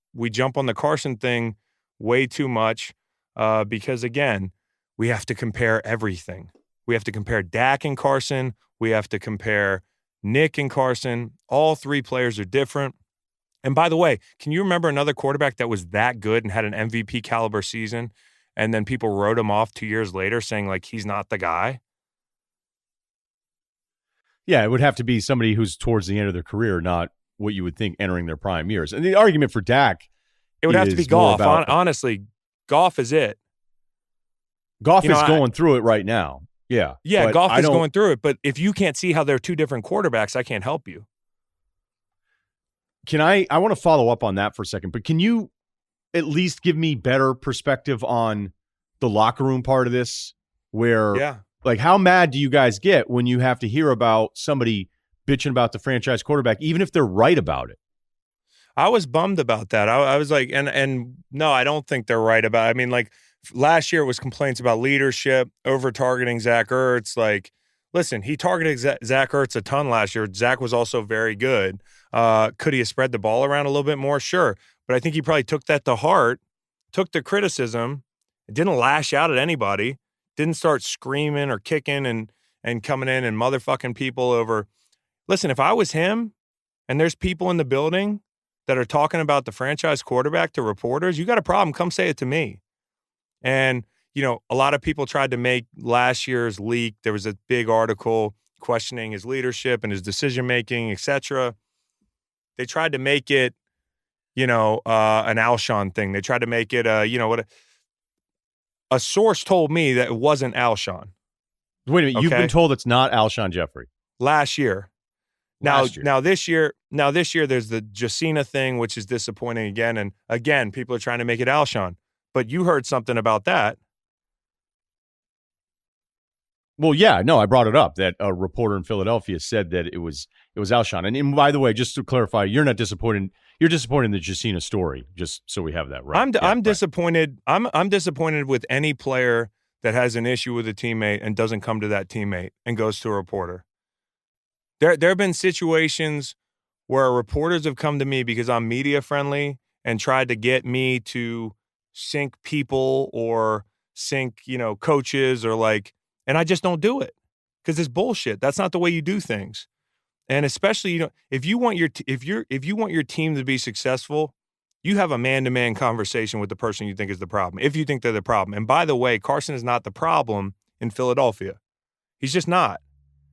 on the Carson thing way too much because, again, we have to compare everything. We have to compare Dak and Carson. We have to compare Nick and Carson. All 3 players are different. And by the way, can you remember another quarterback that was that good and had an MVP caliber season, and then people wrote him off 2 years later saying, like, he's not the guy? Yeah, it would have to be somebody who's towards the end of their career, not what you would think entering their prime years. And the argument for Dak, it would have to be Goff. Honestly, Goff is it. Goff is going through it right now. Yeah. Yeah, Goff is going through it. But if you can't see how they're 2 different quarterbacks, I can't help you. I want to follow up on that for a second, but can you at least give me better perspective on the locker room part of this? Where, like, how mad do you guys get when you have to hear about somebody bitching about the franchise quarterback, even if they're right about it? I was bummed about that. I was like, and no, I don't think they're right about it. I mean, like, last year it was complaints about leadership, over-targeting Zach Ertz. Like, listen, he targeted Zach Ertz a ton last year. Zach was also very good. Could he have spread the ball around a little bit more? Sure. But I think he probably took that to heart, took the criticism, didn't lash out at anybody, didn't start screaming or kicking and and coming in and motherfucking people over. Listen, if I was him and there's people in the building that are talking about the franchise quarterback to reporters, you got a problem, come say it to me. And, a lot of people tried to make last year's leak. There was a big article questioning his leadership and his decision-making, et cetera. They tried to make it, an Alshon thing. They tried to make it, a source told me that it wasn't Alshon. Wait a minute. Okay? You've been told it's not Alshon Jeffrey. Last year. Now this year, there's the Jacina thing, which is disappointing again. And again, people are trying to make it Alshon. But you heard something about that. Well, yeah, no, I brought it up that a reporter in Philadelphia said that it was Alshon. And by the way, just to clarify, you're not disappointed. You're disappointed in the Jacina story, just so we have that right. I'm disappointed. I'm disappointed with any player that has an issue with a teammate and doesn't come to that teammate and goes to a reporter. There have been situations where reporters have come to me because I'm media friendly and tried to get me to sync people or sync, coaches or and I just don't do it because it's bullshit. That's not the way you do things. And especially, if you want your team to be successful, you have a man-to-man conversation with the person you think is the problem, if you think they're the problem. And by the way, Carson is not the problem in Philadelphia. He's just not.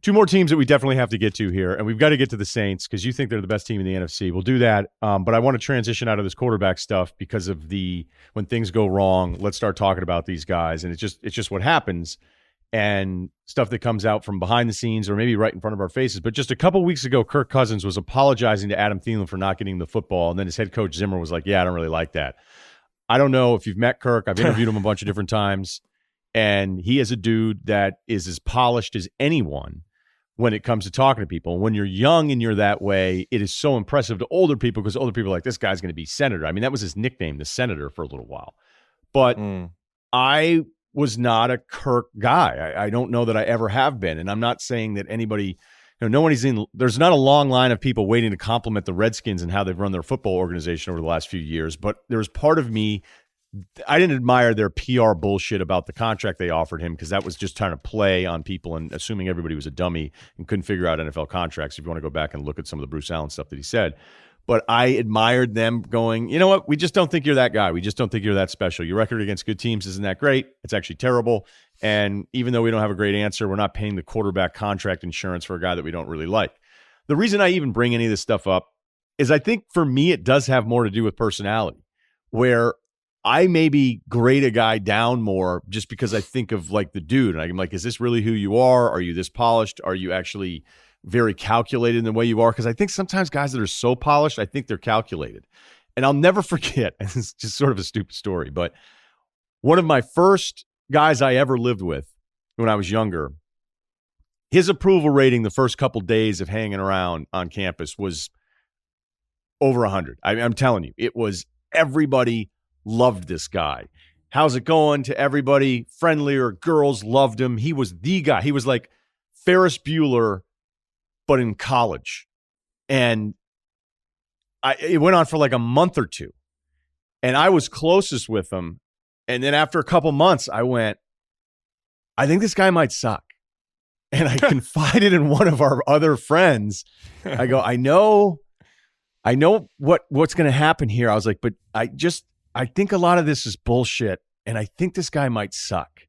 Two more teams that we definitely have to get to here, and we've got to get to the Saints because you think they're the best team in the NFC. We'll do that, but I want to transition out of this quarterback stuff because of when things go wrong, let's start talking about these guys, and it's just what happens. And stuff that comes out from behind the scenes or maybe right in front of our faces. But just a couple weeks ago, Kirk Cousins was apologizing to Adam Thielen for not getting the football. And then his head coach Zimmer was like, yeah, I don't really like that. I don't know if you've met Kirk. I've interviewed him a bunch of different times. And he is a dude that is as polished as anyone when it comes to talking to people. When you're young and you're that way, it is so impressive to older people because older people are like, this guy's going to be senator. I mean, that was his nickname, the senator, for a little while. But I was not a Kirk guy. I don't know that I ever have been. And I'm not saying that anybody, there's not a long line of people waiting to compliment the Redskins and how they've run their football organization over the last few years. But there's part of me, I didn't admire their PR bullshit about the contract they offered him because that was just trying to play on people and assuming everybody was a dummy and couldn't figure out NFL contracts. If you want to go back and look at some of the Bruce Allen stuff that he said. But I admired them going, you know what? We just don't think you're that guy. We just don't think you're that special. Your record against good teams isn't that great. It's actually terrible. And even though we don't have a great answer, we're not paying the quarterback contract insurance for a guy that we don't really like. The reason I even bring any of this stuff up is I think for me, it does have more to do with personality, where I maybe grade a guy down more just because I think of the dude. And I'm like, is this really who you are? Are you this polished? Are you actually very calculated in the way you are? Because I think sometimes guys that are so polished, I think they're calculated. And I'll never forget, and it's just sort of a stupid story, but one of my first guys I ever lived with when I was younger, his approval rating the first couple days of hanging around on campus was over 100. I'm telling you, it was everybody loved this guy. How's it going to everybody? Friendlier, girls loved him. He was the guy. He was like Ferris Bueller, but in college. And it went on for a month or two. And I was closest with him. And then after a couple months, I went, I think this guy might suck. And I confided in one of our other friends. I go, I know what's going to happen here. I was like, but I think a lot of this is bullshit. And I think this guy might suck.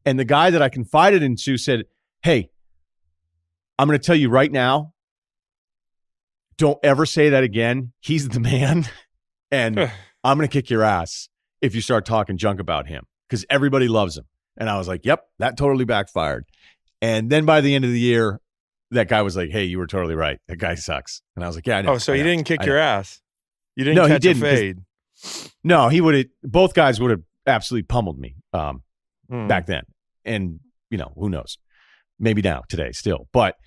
And the guy that I confided into said, hey, I'm going to tell you right now, don't ever say that again. He's the man. And I'm going to kick your ass if you start talking junk about him because everybody loves him. And I was like, yep, that totally backfired. And then by the end of the year, that guy was like, hey, you were totally right. That guy sucks. And I was like, yeah, I know. Oh, so he didn't kick your ass? You didn't catch a fade? No, he would have. Both guys would have absolutely pummeled me back then. And, who knows? Maybe now, today, still. But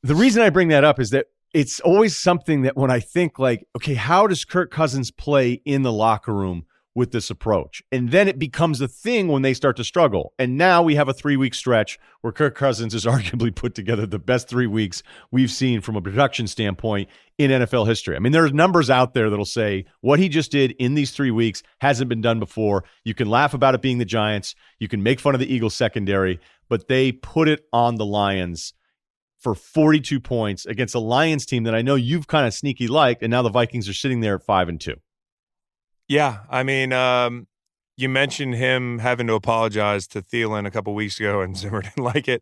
the reason I bring that up is that it's always something that when I think okay, how does Kirk Cousins play in the locker room with this approach? And then it becomes a thing when they start to struggle. And now we have a 3-week stretch where Kirk Cousins has arguably put together the best 3 weeks we've seen from a production standpoint in NFL history. I mean, there's numbers out there that'll say what he just did in these 3 weeks hasn't been done before. You can laugh about it being the Giants. You can make fun of the Eagles secondary. but they put it on the Lions for 42 points against a Lions team that I know you've kind of sneaky liked, and now the Vikings are sitting there at 5-2. Yeah, I mean, you mentioned him having to apologize to Thielen a couple weeks ago, and Zimmer didn't like it.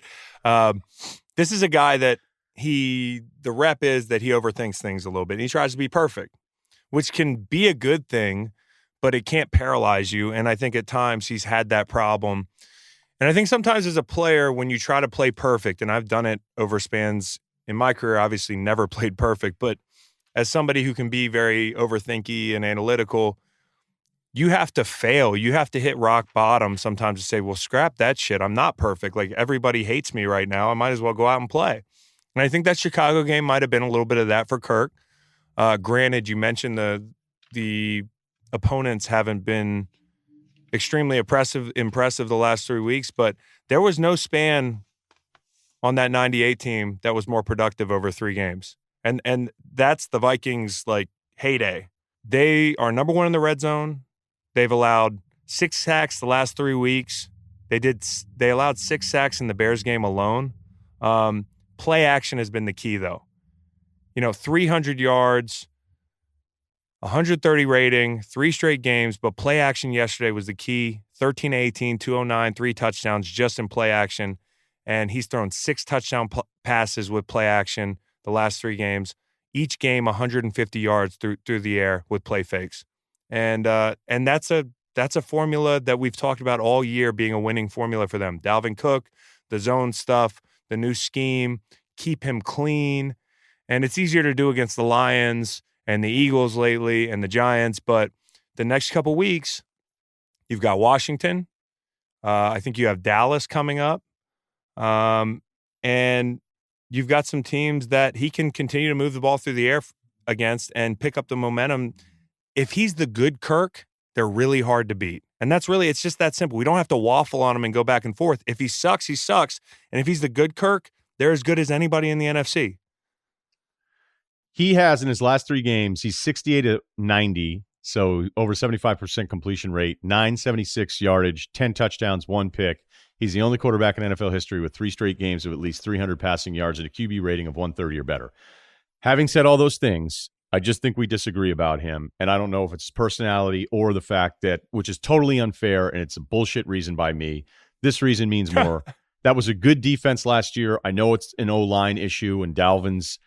This is a guy that the rep is that he overthinks things a little bit, and he tries to be perfect, which can be a good thing, but it can't paralyze you. And I think at times he's had that problem. And I think sometimes as a player, when you try to play perfect, and I've done it over spans in my career, obviously never played perfect, but as somebody who can be very overthinky and analytical, you have to fail. You have to hit rock bottom sometimes to say, well, scrap that shit. I'm not perfect. Like, everybody hates me right now. I might as well go out and play. And I think that Chicago game might have been a little bit of that for Kirk. Granted, you mentioned the opponents haven't been extremely impressive the last 3 weeks, but there was no span on that 98 team that was more productive over 3 games. And that's the Vikings' like heyday. They are number 1 in the red zone. They've allowed 6 sacks the last 3 weeks. They allowed 6 sacks in the Bears game alone. Play action has been the key, though. 300 yards, 130 rating, 3 straight games, but play action yesterday was the key. 13-18, 209, 3 touchdowns just in play action. And he's thrown 6 touchdown passes with play action the last 3 games. Each game 150 yards through the air with play fakes. And that's a formula that we've talked about all year being a winning formula for them. Dalvin Cook, the zone stuff, the new scheme, keep him clean. And it's easier to do against the Lions and the Eagles lately and the Giants. But the next couple weeks, you've got Washington. I think you have Dallas coming up. And you've got some teams that he can continue to move the ball through the air against and pick up the momentum. If he's the good Kirk, they're really hard to beat. And it's just that simple. We don't have to waffle on him and go back and forth. If he sucks, he sucks. And if he's the good Kirk, they're as good as anybody in the NFC. He has, in his last 3 games, he's 68-90, so over 75% completion rate, 976 yardage, 10 touchdowns, 1 pick. He's the only quarterback in NFL history with 3 straight games of at least 300 passing yards and a QB rating of 130 or better. Having said all those things, I just think we disagree about him, and I don't know if it's his personality or the fact that, which is totally unfair, and it's a bullshit reason by me. This reason means more. That was a good defense last year. I know it's an O-line issue and Dalvin's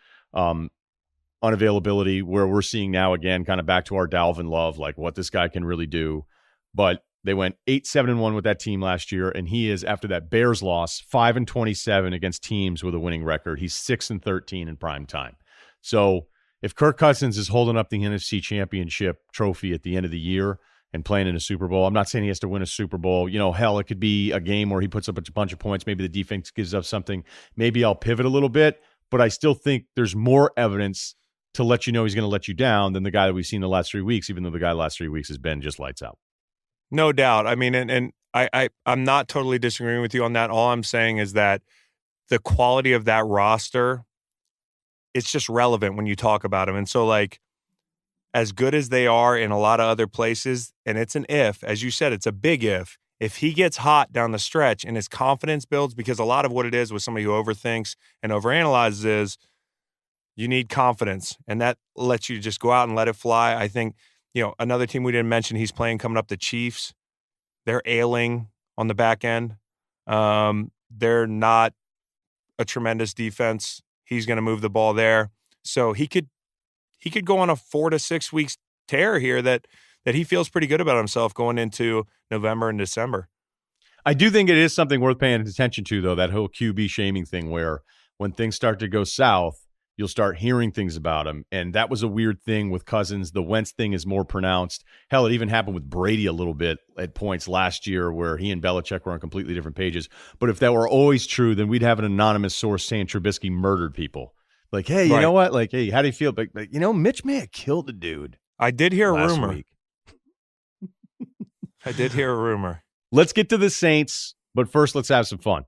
unavailability, where we're seeing now again kind of back to our Dalvin love, like what this guy can really do. But they went 8-7-1 with that team last year, and he is, after that Bears loss, 5-27 against teams with a winning record. He's 6-13 in prime time. So if Kirk Cousins is holding up the NFC Championship trophy at the end of the year and playing in a Super Bowl, I'm not saying he has to win a Super Bowl. Hell, it could be a game where he puts up a bunch of points. Maybe the defense gives up something. Maybe I'll pivot a little bit, but I still think there's more evidence to let you know he's going to let you down than the guy that we've seen the last 3 weeks, even though the guy the last 3 weeks has been just lights out. No doubt. I mean, and I'm not totally disagreeing with you on that. All I'm saying is that the quality of that roster, it's just relevant when you talk about them. And so, like, as good as they are in a lot of other places, and it's an if, as you said, it's a big if he gets hot down the stretch and his confidence builds, because a lot of what it is with somebody who overthinks and overanalyzes is you need confidence, and that lets you just go out and let it fly. I think, another team we didn't mention, he's playing coming up, the Chiefs. They're ailing on the back end. They're not a tremendous defense. He's going to move the ball there. So he could go on a 4 to 6 weeks tear here that he feels pretty good about himself going into November and December. I do think it is something worth paying attention to, though, that whole QB shaming thing, where when things start to go south, you'll start hearing things about him. And that was a weird thing with Cousins. The Wentz thing is more pronounced. Hell, it even happened with Brady a little bit at points last year where he and Belichick were on completely different pages. But if that were always true, then we'd have an anonymous source saying Trubisky murdered people. Like, hey, you know what? Like, hey, how do you feel? But Mitch may have killed a dude. I did hear a rumor. Week. I did hear a rumor. Let's get to the Saints, but first let's have some fun.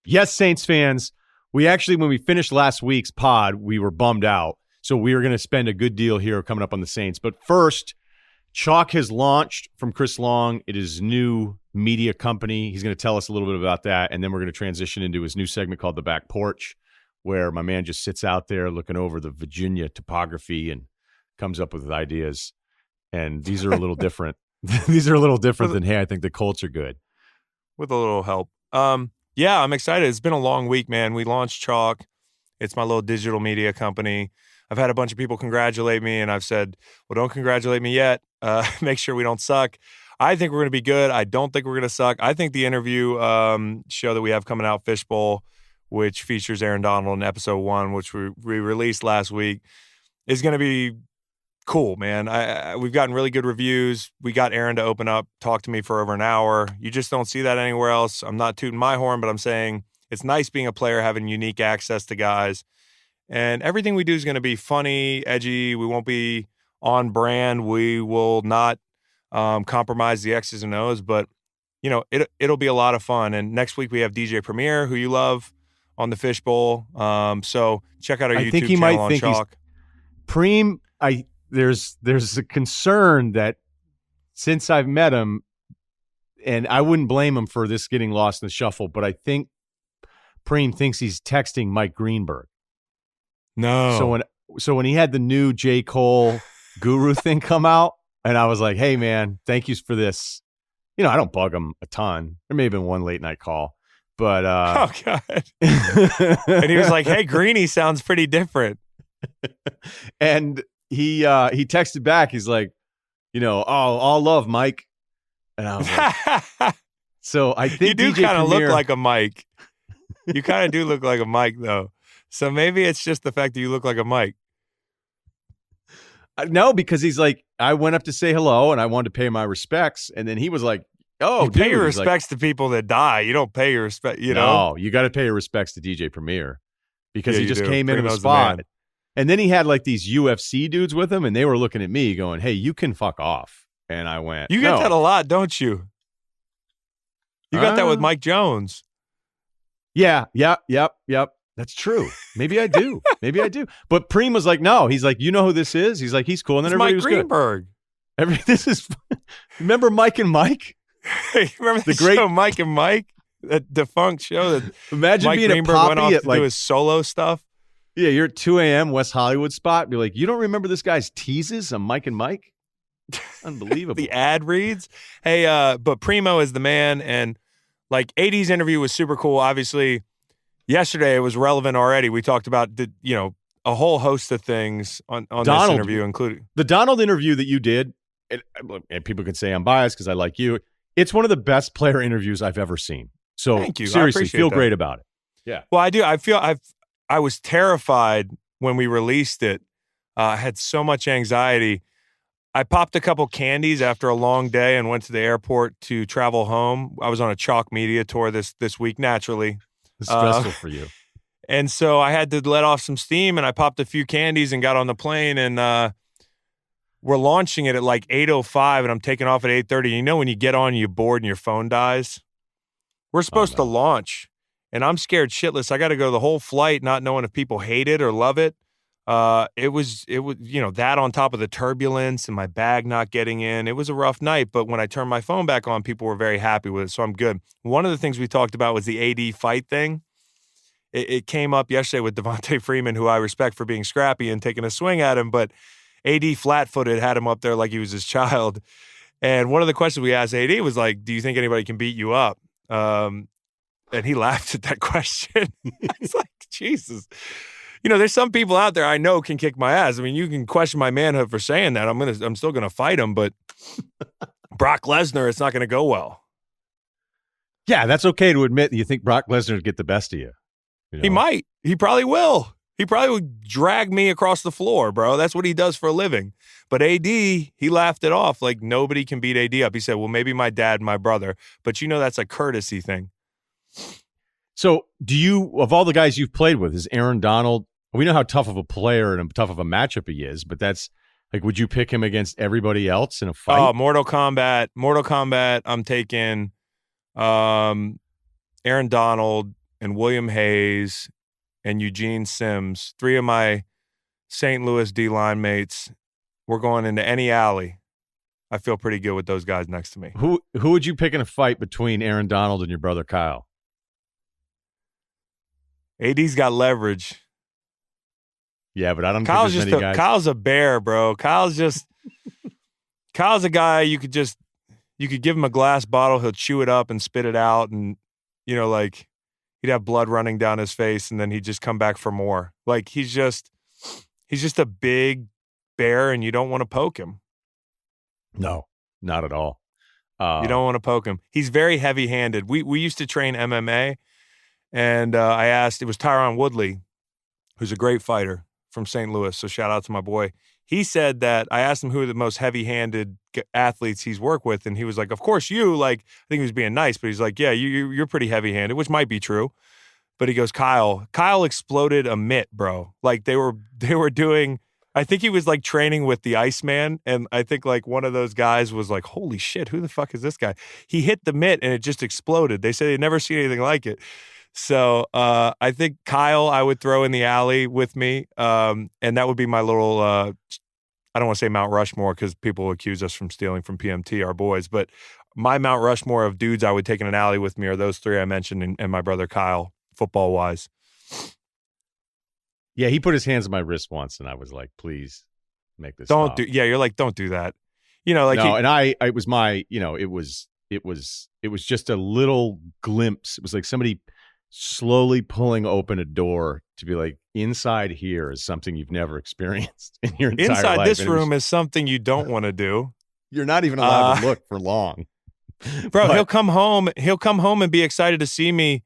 Yes, Saints fans, we actually, when we finished last week's pod, we were bummed out. So we are going to spend a good deal here coming up on the Saints. But first, Chalk has launched from Chris Long. It is new media company. He's going to tell us a little bit about that, and then we're going to transition into his new segment called The Back Porch, where my man just sits out there looking over the Virginia topography and comes up with ideas. And these are a little different. These are a little different than, hey, I think the Colts are good. With a little help. Yeah, I'm excited. It's been a long week, man. We launched Chalk. It's my little digital media company. I've had a bunch of people congratulate me, and I've said, well, don't congratulate me yet. Make sure we don't suck. I think we're going to be good. I don't think we're going to suck. I think the interview show that we have coming out, Fishbowl, which features Aaron Donald in episode 1, which we released last week, is going to be cool, man. We've gotten really good reviews. We got Aaron to open up, talk to me for over an hour. You just don't see that anywhere else. I'm not tooting my horn, but I'm saying it's nice being a player, having unique access to guys. And everything we do is going to be funny, edgy. We won't be on brand. We will not compromise the X's and O's, but it'll be a lot of fun. And next week we have DJ Premier, who you love, on the Fishbowl. So check out our YouTube channel on Chalk. Preem, there's a concern that since I've met him, and I wouldn't blame him for this getting lost in the shuffle, but I think Preem thinks he's texting Mike Greenberg. No. So when he had the new J. Cole Guru thing come out, and I was like, hey, man, thank you for this. I don't bug him a ton. There may have been one late night call, but oh God. And he was like, hey, Greeny sounds pretty different. And he texted back. He's like, all love, Mike. And I was like, so I think you do kind of look like a Mike. You kind of do look like a Mike, though. So maybe it's just the fact that you look like a Mike. No, because he's like, I went up to say hello and I wanted to pay my respects. And then he was like, oh, you pay your respects to people that die. You don't pay your respect, know? No, you got to pay your respects to DJ Premier because he just came into the spot. The and then he had like these UFC dudes with him and they were looking at me going, hey, you can fuck off. And I went, you get that a lot, don't you? You got that with Mike Jones. Yeah. Yep. That's true. Maybe I do. But Preem was like, no. He's like, you know who this is? He's like, he's cool. And then everybody was Greenberg. Good. This is. Remember Mike and Mike? Remember the great show Mike and Mike? That defunct show that imagine Mike being Greenberg a poppy went off at to do his solo stuff. Yeah, you're at 2 a.m. West Hollywood spot. Be like, you don't remember this guy's teases on Mike and Mike? Unbelievable. The ad reads. Hey, but Primo is the man, and like AD's interview was super cool. Obviously, yesterday it was relevant already. We talked about a whole host of things on this interview, including the Donald interview that you did. And people could say I'm biased because I like you. It's one of the best player interviews I've ever seen. So thank you. Seriously, feel great about it. Yeah. Well, I do. I was terrified when we released it. I had so much anxiety. I popped a couple candies after a long day and went to the airport to travel home. I was on a Chalk media tour this week, naturally. It's stressful for you. And so I had to let off some steam, and I popped a few candies and got on the plane, and we're launching it at like 8:05, and I'm taking off at 8:30. You know when you get on, you're bored and your phone dies? We're supposed to launch, and I'm scared shitless. I got to go the whole flight not knowing if people hate it or love it. It was that on top of the turbulence and my bag not getting in. It was a rough night, but when I turned my phone back on, people were very happy with it, so I'm good. One of the things we talked about was the AD fight thing. It came up yesterday with Devontae Freeman, who I respect for being scrappy and taking a swing at him, but AD flat-footed had him up there like he was his child. And one of the questions we asked AD was like, do you think anybody can beat you up? And he laughed at that question. It's like, Jesus. There's some people out there I know can kick my ass. I mean, you can question my manhood for saying that. I'm still gonna fight him, but Brock Lesnar, it's not gonna go well. Yeah, that's okay to admit that you think Brock Lesnar would get the best of you. He might. He probably will. He probably would drag me across the floor, bro. That's what he does for a living. But AD, he laughed it off like nobody can beat AD up. He said, well, maybe my dad and my brother. But that's a courtesy thing. So of all the guys you've played with, is Aaron Donald, we know how tough of a player and tough of a matchup he is, but that's like, would you pick him against everybody else in a fight? Oh, Mortal Kombat, I'm taking Aaron Donald and William Hayes and Eugene Sims, 3 of my St. Louis D-line mates. We're going into any alley. I feel pretty good with those guys next to me. Who would you pick in a fight between Aaron Donald and your brother Kyle? AD's got leverage. Yeah, but I don't think there's many guys. Kyle's a bear, bro. Kyle's a guy you could give him a glass bottle, he'll chew it up and spit it out, and like he'd have blood running down his face, and then he'd just come back for more. Like he's just a big bear, and you don't want to poke him. No, not at all. You don't want to poke him. He's very heavy-handed. We used to train MMA, and I asked, it was Tyron Woodley, who's a great fighter from St. Louis, so shout out to my boy. He said that, I asked him who are the most heavy-handed athletes he's worked with, and he was like, of course you, like, I think he was being nice, but he's like, yeah, you're pretty heavy-handed, which might be true. But he goes, Kyle exploded a mitt, bro. Like they were doing, I think he was like training with the Iceman, and I think like one of those guys was like, holy shit, who the fuck is this guy? He hit the mitt and it just exploded. They said they'd never seen anything like it. So I think Kyle I would throw in the alley with me, and that would be my little, I don't want to say Mount Rushmore because people accuse us from stealing from PMT, our boys, but my Mount Rushmore of dudes I would take in an alley with me are those three I mentioned and my brother Kyle, football-wise. Yeah, he put his hands on my wrist once, and I was like, please make this Don't stop. you're like, don't do that. Like no, and it was my, it was just a little glimpse. It was like somebody slowly pulling open a door to be like, inside here is something you've never experienced in your entire life. Inside this room is something you don't want to do. You're not even allowed to look for long. Bro, he'll come home and be excited to see me,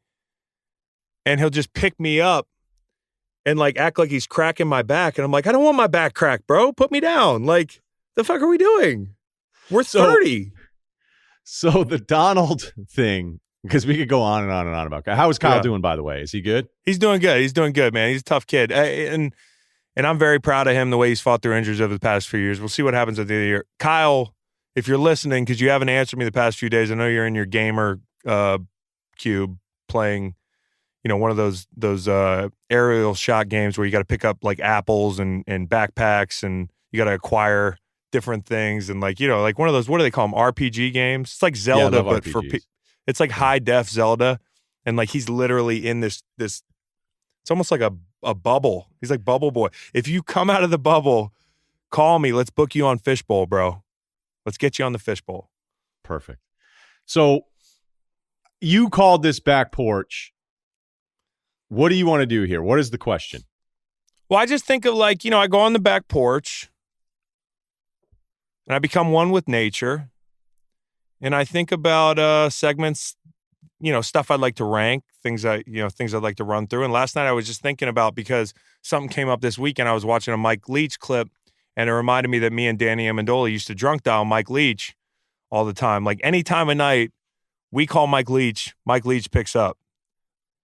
and he'll just pick me up and like act like he's cracking my back. And I'm like, I don't want my back cracked, bro. Put me down. Like, the fuck are we doing? We're 30. So the Donald thing, because we could go on and on and on about Kyle. How is Kyle doing, by the way? Is he good? He's doing good. He's doing good, man. He's a tough kid. And I'm very proud of him, the way he's fought through injuries over the past few years. We'll see what happens at the end of the year. Kyle, if you're listening, because you haven't answered me the past few days, I know you're in your gamer cube playing, one of those aerial shot games where you got to pick up like apples and backpacks, and you got to acquire different things, and like one of those, what do they call them, RPG games? It's like Zelda, but RPGs. It's like high def Zelda, and like he's literally in this. It's almost like a bubble. He's like Bubble Boy. If you come out of the bubble, call me. Let's book you on Fishbowl, bro. Let's get you on the Fishbowl. Perfect. So you called this Back Porch. What do you want to do here? What is the question? Well, I just think of like, I go on the back porch and I become one with nature. And I think about segments, stuff I'd like to rank, things I'd like to run through. And last night I was just thinking about, because something came up this weekend. I was watching a Mike Leach clip, and it reminded me that me and Danny Amendola used to drunk dial Mike Leach all the time. Like any time of night, we call Mike Leach picks up.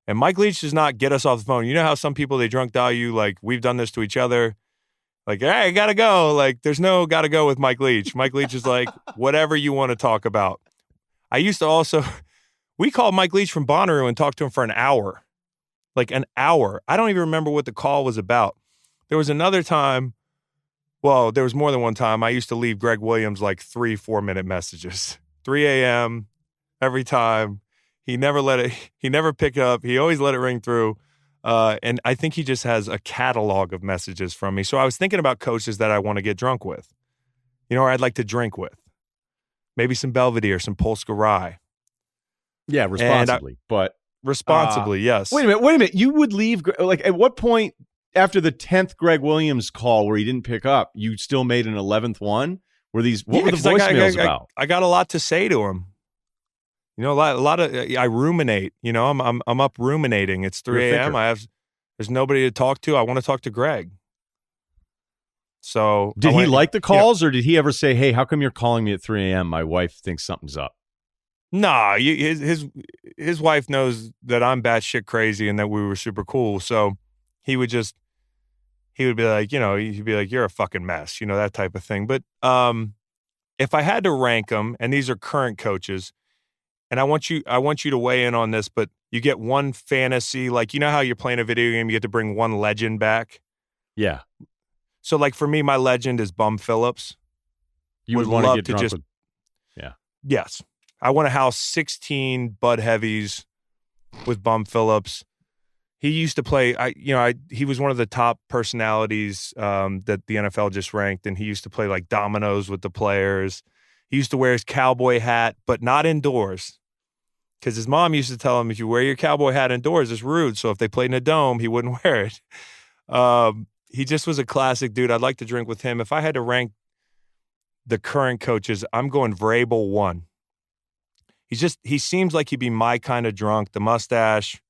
And Mike Leach does not get us off the phone. You know how some people, they drunk dial you, like we've done this to each other. Like, hey, I gotta go. Like, there's no gotta go with Mike Leach. Mike Leach is like, whatever you want to talk about. I used to also, we called Mike Leach from Bonnaroo and talked to him for an hour. Like an hour. I don't even remember what the call was about. There was another time, well, there was more than one time, I used to leave Greg Williams like 3-4 minute messages. 3 a.m. every time. He never picked up. He always let it ring through. And I think he just has a catalog of messages from me. So I was thinking about coaches that I want to get drunk with, or I'd like to drink with. Maybe some Belvedere, some Polska Rye. Yeah, responsibly. Yes. Wait a minute. You would leave, like, at what point after the 10th Greg Williams call where he didn't pick up, you still made an 11th one? What were the voicemails about? I got a lot to say to him. A lot of, I ruminate, I'm up ruminating. It's 3 a.m. There's nobody to talk to. I want to talk to Greg. So did he like the calls, or did he ever say, hey, how come you're calling me at 3 a.m.? My wife thinks something's up. Nah, his wife knows that I'm batshit crazy and that we were super cool. So he would be like, he'd be like, you're a fucking mess, that type of thing. But if I had to rank them, and these are current coaches, and I want you to weigh in on this, but you get one fantasy, like, how you're playing a video game, you get to bring one legend back. Yeah. So like for me, my legend is Bum Phillips. You would want to get drunk with, yeah. Yes. I want to house 16 Bud Heavies with Bum Phillips. He used to play, he was one of the top personalities that the NFL just ranked, and he used to play like dominoes with the players. He used to wear his cowboy hat, but not indoors, because his mom used to tell him, if you wear your cowboy hat indoors, it's rude. So if they played in a dome, he wouldn't wear it. He just was a classic dude. I'd like to drink with him. If I had to rank the current coaches, I'm going Vrabel 1. He seems like he'd be my kind of drunk. The mustache,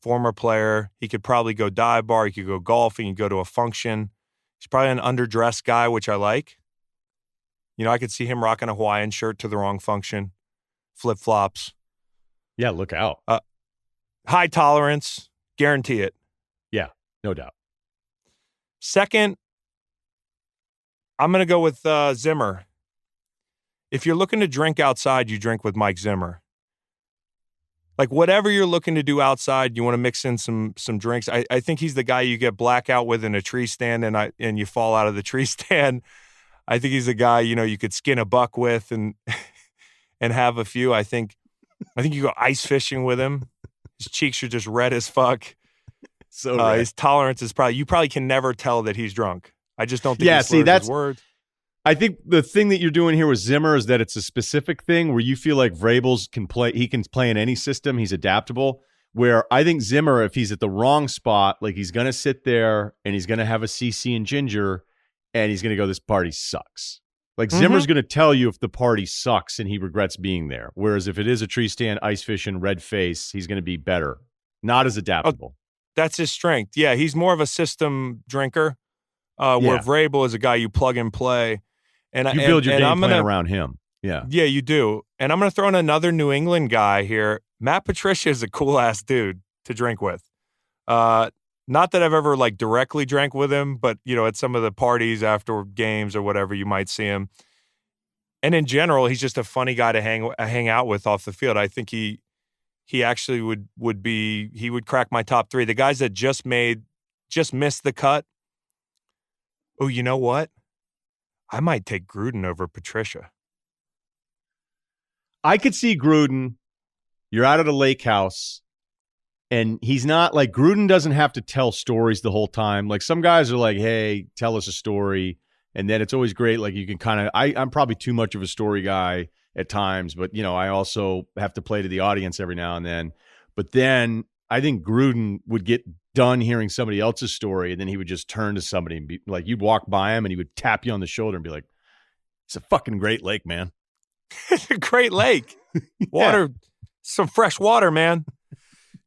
former player. He could probably go dive bar. He could go golfing. He could go to a function. He's probably an underdressed guy, which I like. I could see him rocking a Hawaiian shirt to the wrong function, flip-flops. Yeah, look out. High tolerance, guarantee it. Yeah, no doubt. Second, I'm going to go with Zimmer. If you're looking to drink outside, you drink with Mike Zimmer. Like whatever you're looking to do outside, you want to mix in some drinks. I think he's the guy you get blackout with in a tree stand and you fall out of the tree stand. I think he's the guy, you could skin a buck with and have a few. I think you go ice fishing with him. His cheeks are just red as fuck. So red. His tolerance is you probably can never tell that he's drunk. I just don't think he slurs his words. I think the thing that you're doing here with Zimmer is that it's a specific thing where you feel like Vrabel's can play. He can play in any system. He's adaptable. Where I think Zimmer, if he's at the wrong spot, like he's going to sit there and he's going to have a CC and ginger and he's going to go, this party sucks. Like Zimmer's going to tell you if the party sucks and he regrets being there. Whereas if it is a tree stand, ice fishing, red face, he's going to be better. Not as adaptable. Oh, that's his strength. Yeah, he's more of a system drinker. Where Vrabel is a guy you plug and play. And you build your game plan around him. Yeah. Yeah, you do. And I'm going to throw in another New England guy here. Matt Patricia is a cool-ass dude to drink with. Not that I've ever, directly drank with him, but, at some of the parties after games or whatever, you might see him. And in general, he's just a funny guy to hang out with off the field. I think he actually would crack my top 3. The guys that just missed the cut. Oh, you know what? I might take Gruden over Patricia. I could see Gruden. You're out at a lake house, and he's not like Gruden doesn't have to tell stories the whole time. Like some guys are like, hey, tell us a story. And then it's always great. Like you can kind of, I'm probably too much of a story guy at times, but I also have to play to the audience every now and then. But then I think Gruden would get done hearing somebody else's story, and then he would just turn to somebody and be like, you'd walk by him and he would tap you on the shoulder and be like, it's a fucking great lake, man. It's a great lake. Water, some fresh water, man.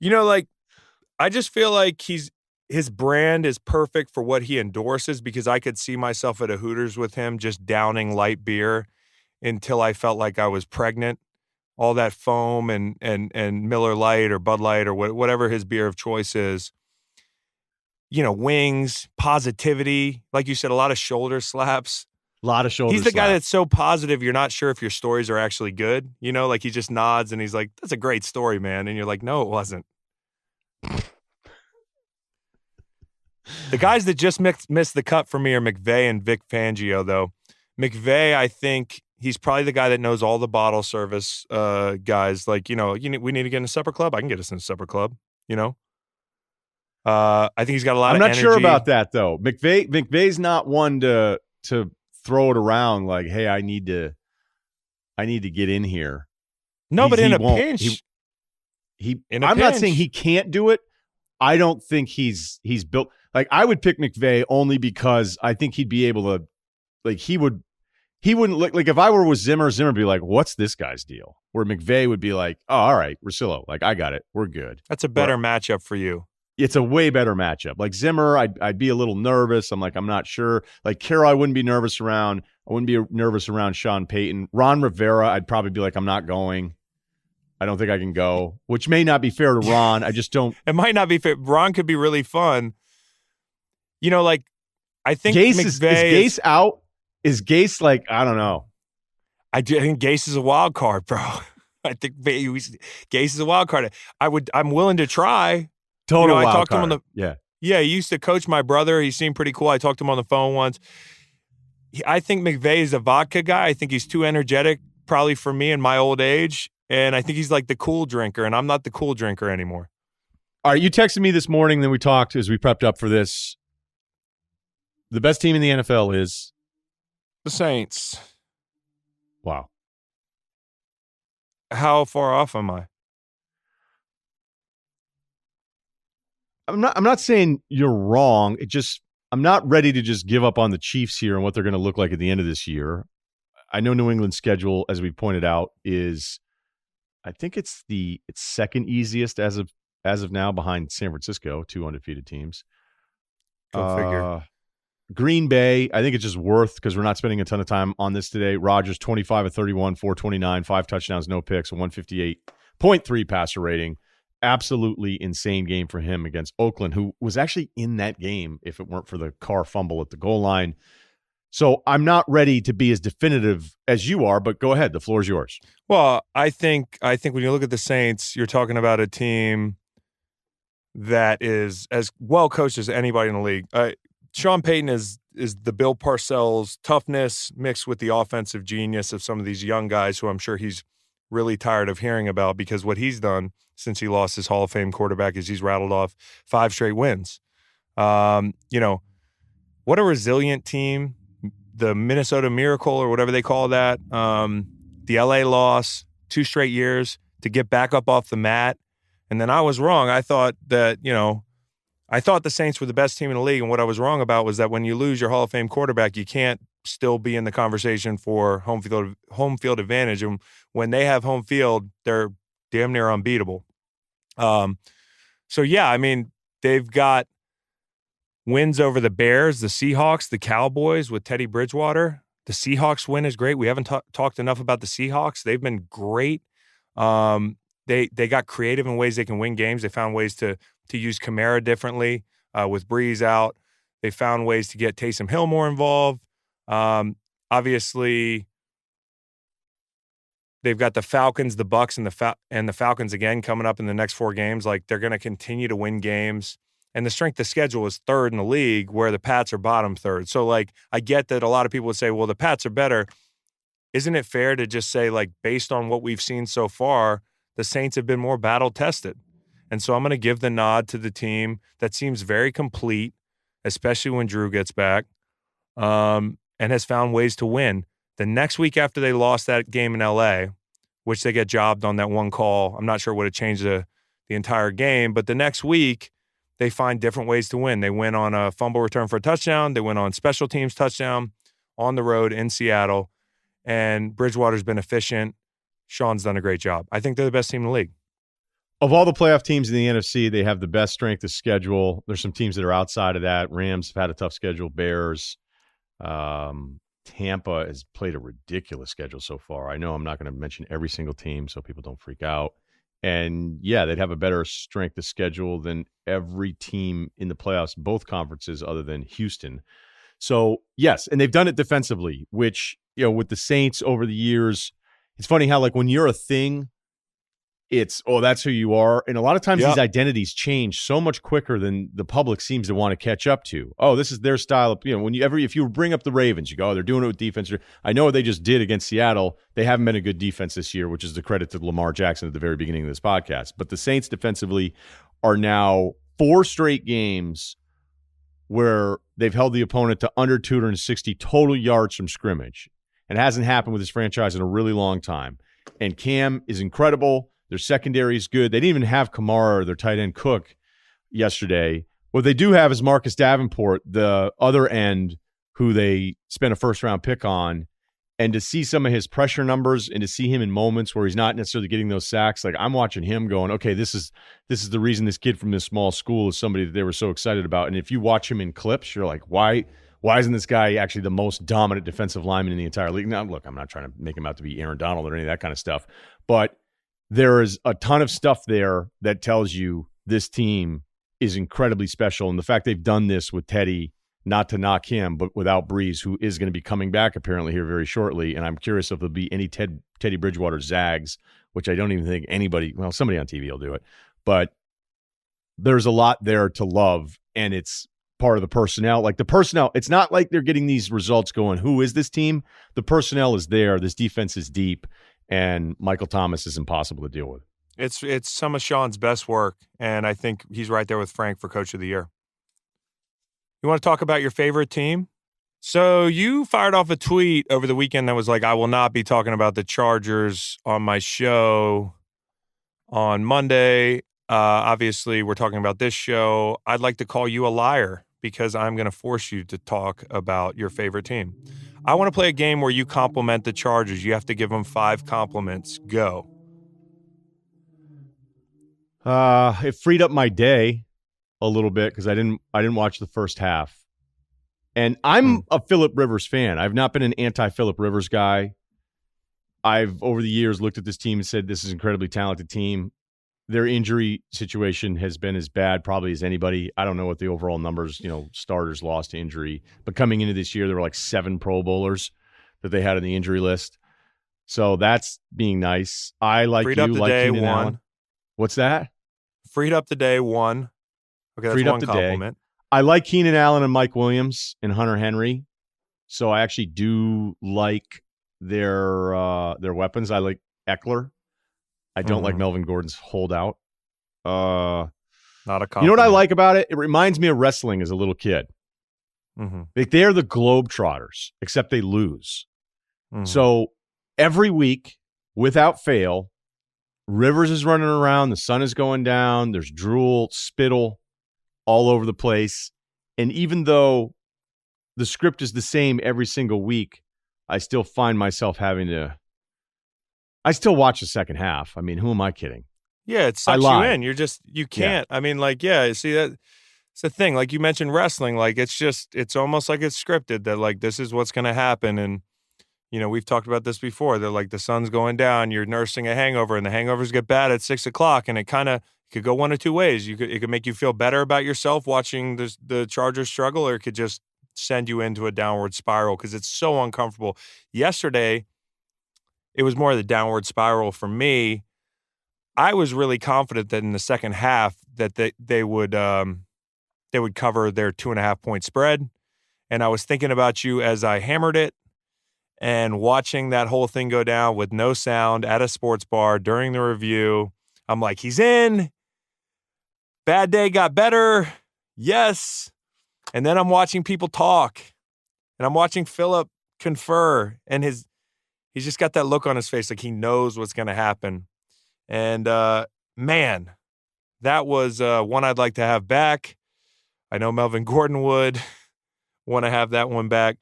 I just feel like his brand is perfect for what he endorses, because I could see myself at a Hooters with him just downing light beer until I felt like I was pregnant. All that foam and Miller Lite or Bud Light or whatever his beer of choice is. Wings, positivity. Like you said, a lot of shoulder slaps. He's the guy that's so positive, you're not sure if your stories are actually good. He just nods and he's like, that's a great story, man. And you're like, no, it wasn't. The guys that just missed the cut for me are McVay and Vic Fangio, though. McVay, I think he's probably the guy that knows all the bottle service guys. We need to get in a supper club. I can get us in a supper club, I think he's got a lot of energy. I'm not sure about that, though. McVay's not one to throw it around like, hey, I need to get in here. No, but in a pinch. I'm not saying he can't do it. I don't think he's built. Like, I would pick McVay only because I think he'd be able to, he wouldn't look like, if I were with Zimmer would be like, what's this guy's deal? Where McVay would be like, oh, all right, Russillo, I got it. We're good. That's a better matchup for you. It's a way better matchup. Like Zimmer, I'd be a little nervous. I'm not sure. Like Carroll, I wouldn't be nervous around. I wouldn't be nervous around Sean Payton. Ron Rivera, I'd probably be like, I'm not going. I don't think I can go, which may not be fair to Ron. I just don't. It might not be fair. Ron could be really fun. I think Gase McVay is Gase out? Is Gase I don't know. I think Gase is a wild card, bro. I think Gase is a wild card. I'm willing to try. Total wild I talked card. to him Yeah, he used to coach my brother. He seemed pretty cool. I talked to him on the phone once. I think McVay is a vodka guy. I think he's too energetic, probably for me in my old age. And I think he's like the cool drinker, and I'm not the cool drinker anymore. All right, you texted me this morning, then we talked as we prepped up for this. The best team in the NFL is? The Saints. Wow. How far off am I? I'm not saying you're wrong. I'm not ready to just give up on the Chiefs here and what they're going to look like at the end of this year. I know New England's schedule, as we pointed out, is I think it's second easiest as of now behind San Francisco, 2 undefeated teams. Go figure. Green Bay, I think it's just worth, because we're not spending a ton of time on this today. Rodgers, 25 of 31, 429, 5 touchdowns, no picks, a 158.3 passer rating. Absolutely insane game for him against Oakland, who was actually in that game if it weren't for the Carr fumble at the goal line. So I'm not ready to be as definitive as you are, but go ahead. The floor is yours. Well, I think when you look at the Saints, you're talking about a team that is as well coached as anybody in the league. Sean Payton is the Bill Parcells toughness mixed with the offensive genius of some of these young guys who I'm sure he's really tired of hearing about, because what he's done since he lost his Hall of Fame quarterback is he's rattled off 5 straight wins. What a resilient team. The Minnesota Miracle, or whatever they call that, the LA loss, 2 straight years to get back up off the mat. And then I was wrong. I thought that, I thought the Saints were the best team in the league. And what I was wrong about was that when you lose your Hall of Fame quarterback, you can't still be in the conversation for home field advantage. And when they have home field, they're damn near unbeatable. They've got wins over the Bears, the Seahawks, the Cowboys with Teddy Bridgewater. The Seahawks win is great. We haven't talked enough about the Seahawks. They've been great. They got creative in ways they can win games. They found ways to use Kamara differently with Breeze out. They found ways to get Taysom Hill more involved. Obviously, they've got the Falcons, the Bucks, and the Falcons again coming up in the next 4 games. Like, they're going to continue to win games. And the strength of schedule is 3rd in the league, where the Pats are bottom 3rd. So, like, I get that a lot of people would say, well, the Pats are better. Isn't it fair to just say, like, based on what we've seen so far, the Saints have been more battle-tested? And so I'm going to give the nod to the team that seems very complete, especially when Drew gets back, and has found ways to win. The next week after they lost that game in L.A., which they get jobbed on that one call, I'm not sure what it changed the entire game, but the next week they find different ways to win. They win on a fumble return for a touchdown. They win on special teams touchdown on the road in Seattle, and Bridgewater's been efficient. Sean's done a great job. I think they're the best team in the league. Of all the playoff teams in the NFC, they have the best strength of schedule. There's some teams that are outside of that. Rams have had a tough schedule. Bears. Tampa has played a ridiculous schedule so far. I know I'm not going to mention every single team so people don't freak out. And, yeah, they'd have a better strength of schedule than every team in the playoffs, both conferences, other than Houston. So, yes, and they've done it defensively, which, with the Saints over the years, it's funny how, like, when you're a thing, it's, oh, that's who you are. And a lot of times these identities change so much quicker than the public seems to want to catch up to. Oh, this is their style of, if you bring up the Ravens, you go, oh, they're doing it with defense. I know what they just did against Seattle. They haven't been a good defense this year, which is the credit to Lamar Jackson at the very beginning of this podcast. But the Saints defensively are now 4 straight games where they've held the opponent to under 260 total yards from scrimmage. And it hasn't happened with this franchise in a really long time. And Cam is incredible. Their secondary is good. They didn't even have Kamara or their tight end Cook yesterday. What they do have is Marcus Davenport, the other end, who they spent a first-round pick on. And to see some of his pressure numbers and to see him in moments where he's not necessarily getting those sacks, like, I'm watching him going, okay, this is the reason this kid from this small school is somebody that they were so excited about. And if you watch him in clips, you're like, why isn't this guy actually the most dominant defensive lineman in the entire league? Now, look, I'm not trying to make him out to be Aaron Donald or any of that kind of stuff, but there is a ton of stuff there that tells you this team is incredibly special. And the fact they've done this with Teddy, not to knock him, but without Breeze, who is going to be coming back apparently here very shortly. And I'm curious if there'll be any Teddy Bridgewater zags, which I don't even think somebody on TV will do it. But there's a lot there to love, and it's part of the personnel. Like the personnel, it's not like they're getting these results going, who is this team? The personnel is there. This defense is deep, and Michael Thomas is impossible to deal with. It's some of Sean's best work, and I think he's right there with Frank for Coach of the Year. You want to talk about your favorite team? So you fired off a tweet over the weekend that was like, I will not be talking about the Chargers on my show on Monday. Obviously, we're talking about this show. I'd like to call you a liar because I'm going to force you to talk about your favorite team. I want to play a game where you compliment the Chargers. You have to give them 5 compliments. Go. It freed up my day a little bit because I didn't watch the first half. And I'm a Phillip Rivers fan. I've not been an anti-Phillip Rivers guy. I've, over the years, looked at this team and said, this is an incredibly talented team. Their injury situation has been as bad probably as anybody. I don't know what the overall numbers, starters lost to injury. But coming into this year, there were like 7 Pro Bowlers that they had on the injury list. So that's being nice. I like Freed you, up the like day, Keenan one. Allen. What's that? Freed up the day, 1. Okay, that's Freed one up the compliment. day. I like Keenan Allen and Mike Williams and Hunter Henry. So I actually do like their weapons. I like Eckler. I don't like Melvin Gordon's holdout. Not a compliment. You know what I like about it? It reminds me of wrestling as a little kid. Like they're the Globetrotters, except they lose. So every week, without fail, Rivers is running around. The sun is going down. There's drool, spittle all over the place. And even though the script is the same every single week, I still find myself I still watch the second half. I mean, who am I kidding? Yeah, it sucks you in. You can't. Yeah. I mean, see that it's the thing. Like you mentioned wrestling, like it's almost like it's scripted that like this is what's going to happen. And, we've talked about this before. That like the sun's going down, you're nursing a hangover, and the hangovers get bad at 6 o'clock, and it kind of could go one of two ways. It could make you feel better about yourself watching the Chargers struggle, or it could just send you into a downward spiral because it's so uncomfortable. Yesterday, it was more of the downward spiral for me. I was really confident that in the second half that they would cover their 2.5-point spread. And I was thinking about you as I hammered it and watching that whole thing go down with no sound at a sports bar during the review. I'm like, he's in. Bad day got better. Yes. And then I'm watching people talk. And I'm watching Phillip confer. And he's just got that look on his face like he knows what's going to happen. And, man, that was one I'd like to have back. I know Melvin Gordon would want to have that one back.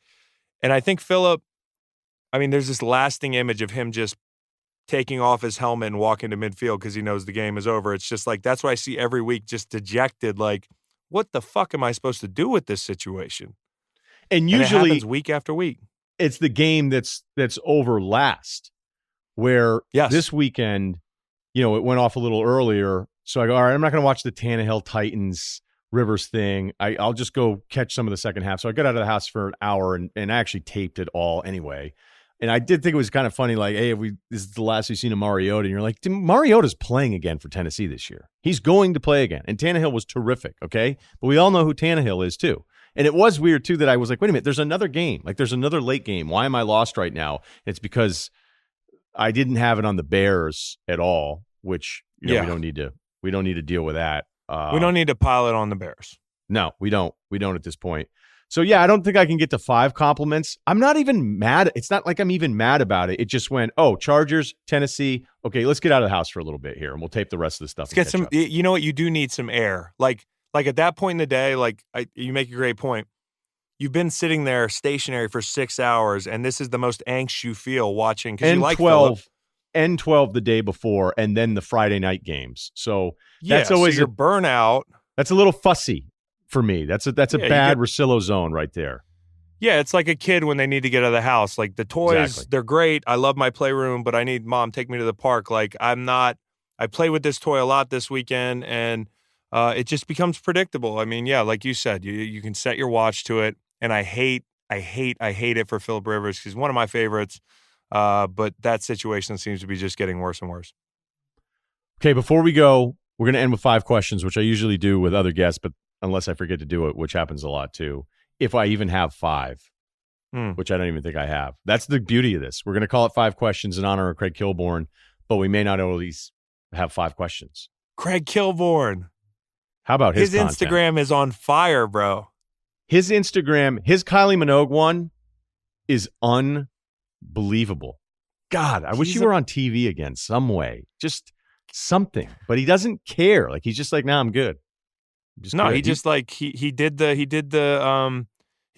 And I think Phillip, there's this lasting image of him just taking off his helmet and walking to midfield because he knows the game is over. It's just like that's what I see every week, just dejected, like, what the fuck am I supposed to do with this situation? And usually it happens week after week. It's the game that's over last, where this weekend, it went off a little earlier. So I go, all right, I'm not going to watch the Tannehill Titans Rivers thing. I'll just go catch some of the second half. So I got out of the house for an hour and I actually taped it all anyway. And I did think it was kind of funny, like, hey, this is the last we've seen of Mariota. And you're like, Mariota's playing again for Tennessee this year. He's going to play again. And Tannehill was terrific, okay? But we all know who Tannehill is, too. And it was weird, too, that I was like, wait a minute, there's another game. Like, there's another late game. Why am I lost right now? It's because I didn't have it on the Bears at all, which we don't need to deal with that. We don't need to pile it on the Bears. No, we don't. We don't at this point. So, yeah, I don't think I can get to 5 compliments. I'm not even mad. It's not like I'm even mad about it. It just went, Chargers, Tennessee. Okay, let's get out of the house for a little bit here, and we'll tape the rest of the stuff. Let's get some. You know what? You do need some air. Like at that point in the day, you make a great point. You've been sitting there stationary for 6 hours, and this is the most angst you feel watching because you like 12 and 12 the day before, and then the Friday night games. So that's always your burnout. That's a little fussy for me. That's a bad Russillo zone right there. Yeah, it's like a kid when they need to get out of the house. Like the toys, They're great. I love my playroom, but I need mom take me to the park. Like I play with this toy a lot this weekend, and it just becomes predictable. Like you said, you can set your watch to it, and I hate it for Phillip Rivers. He's one of my favorites, but that situation seems to be just getting worse and worse. Okay, before we go, we're going to end with 5 questions, which I usually do with other guests, but unless I forget to do it, which happens a lot too. If I even have 5, which I don't even think I have. That's the beauty of this. We're going to call it 5 questions in honor of Craig Kilborn, but we may not always have 5 questions. Craig Kilborn. How about his content? Instagram is on fire, bro. His Instagram, his Kylie Minogue one is unbelievable. God, I wish you were on TV again some way. Just something. But he doesn't care. Like, he's just like, nah, I'm good. He just like he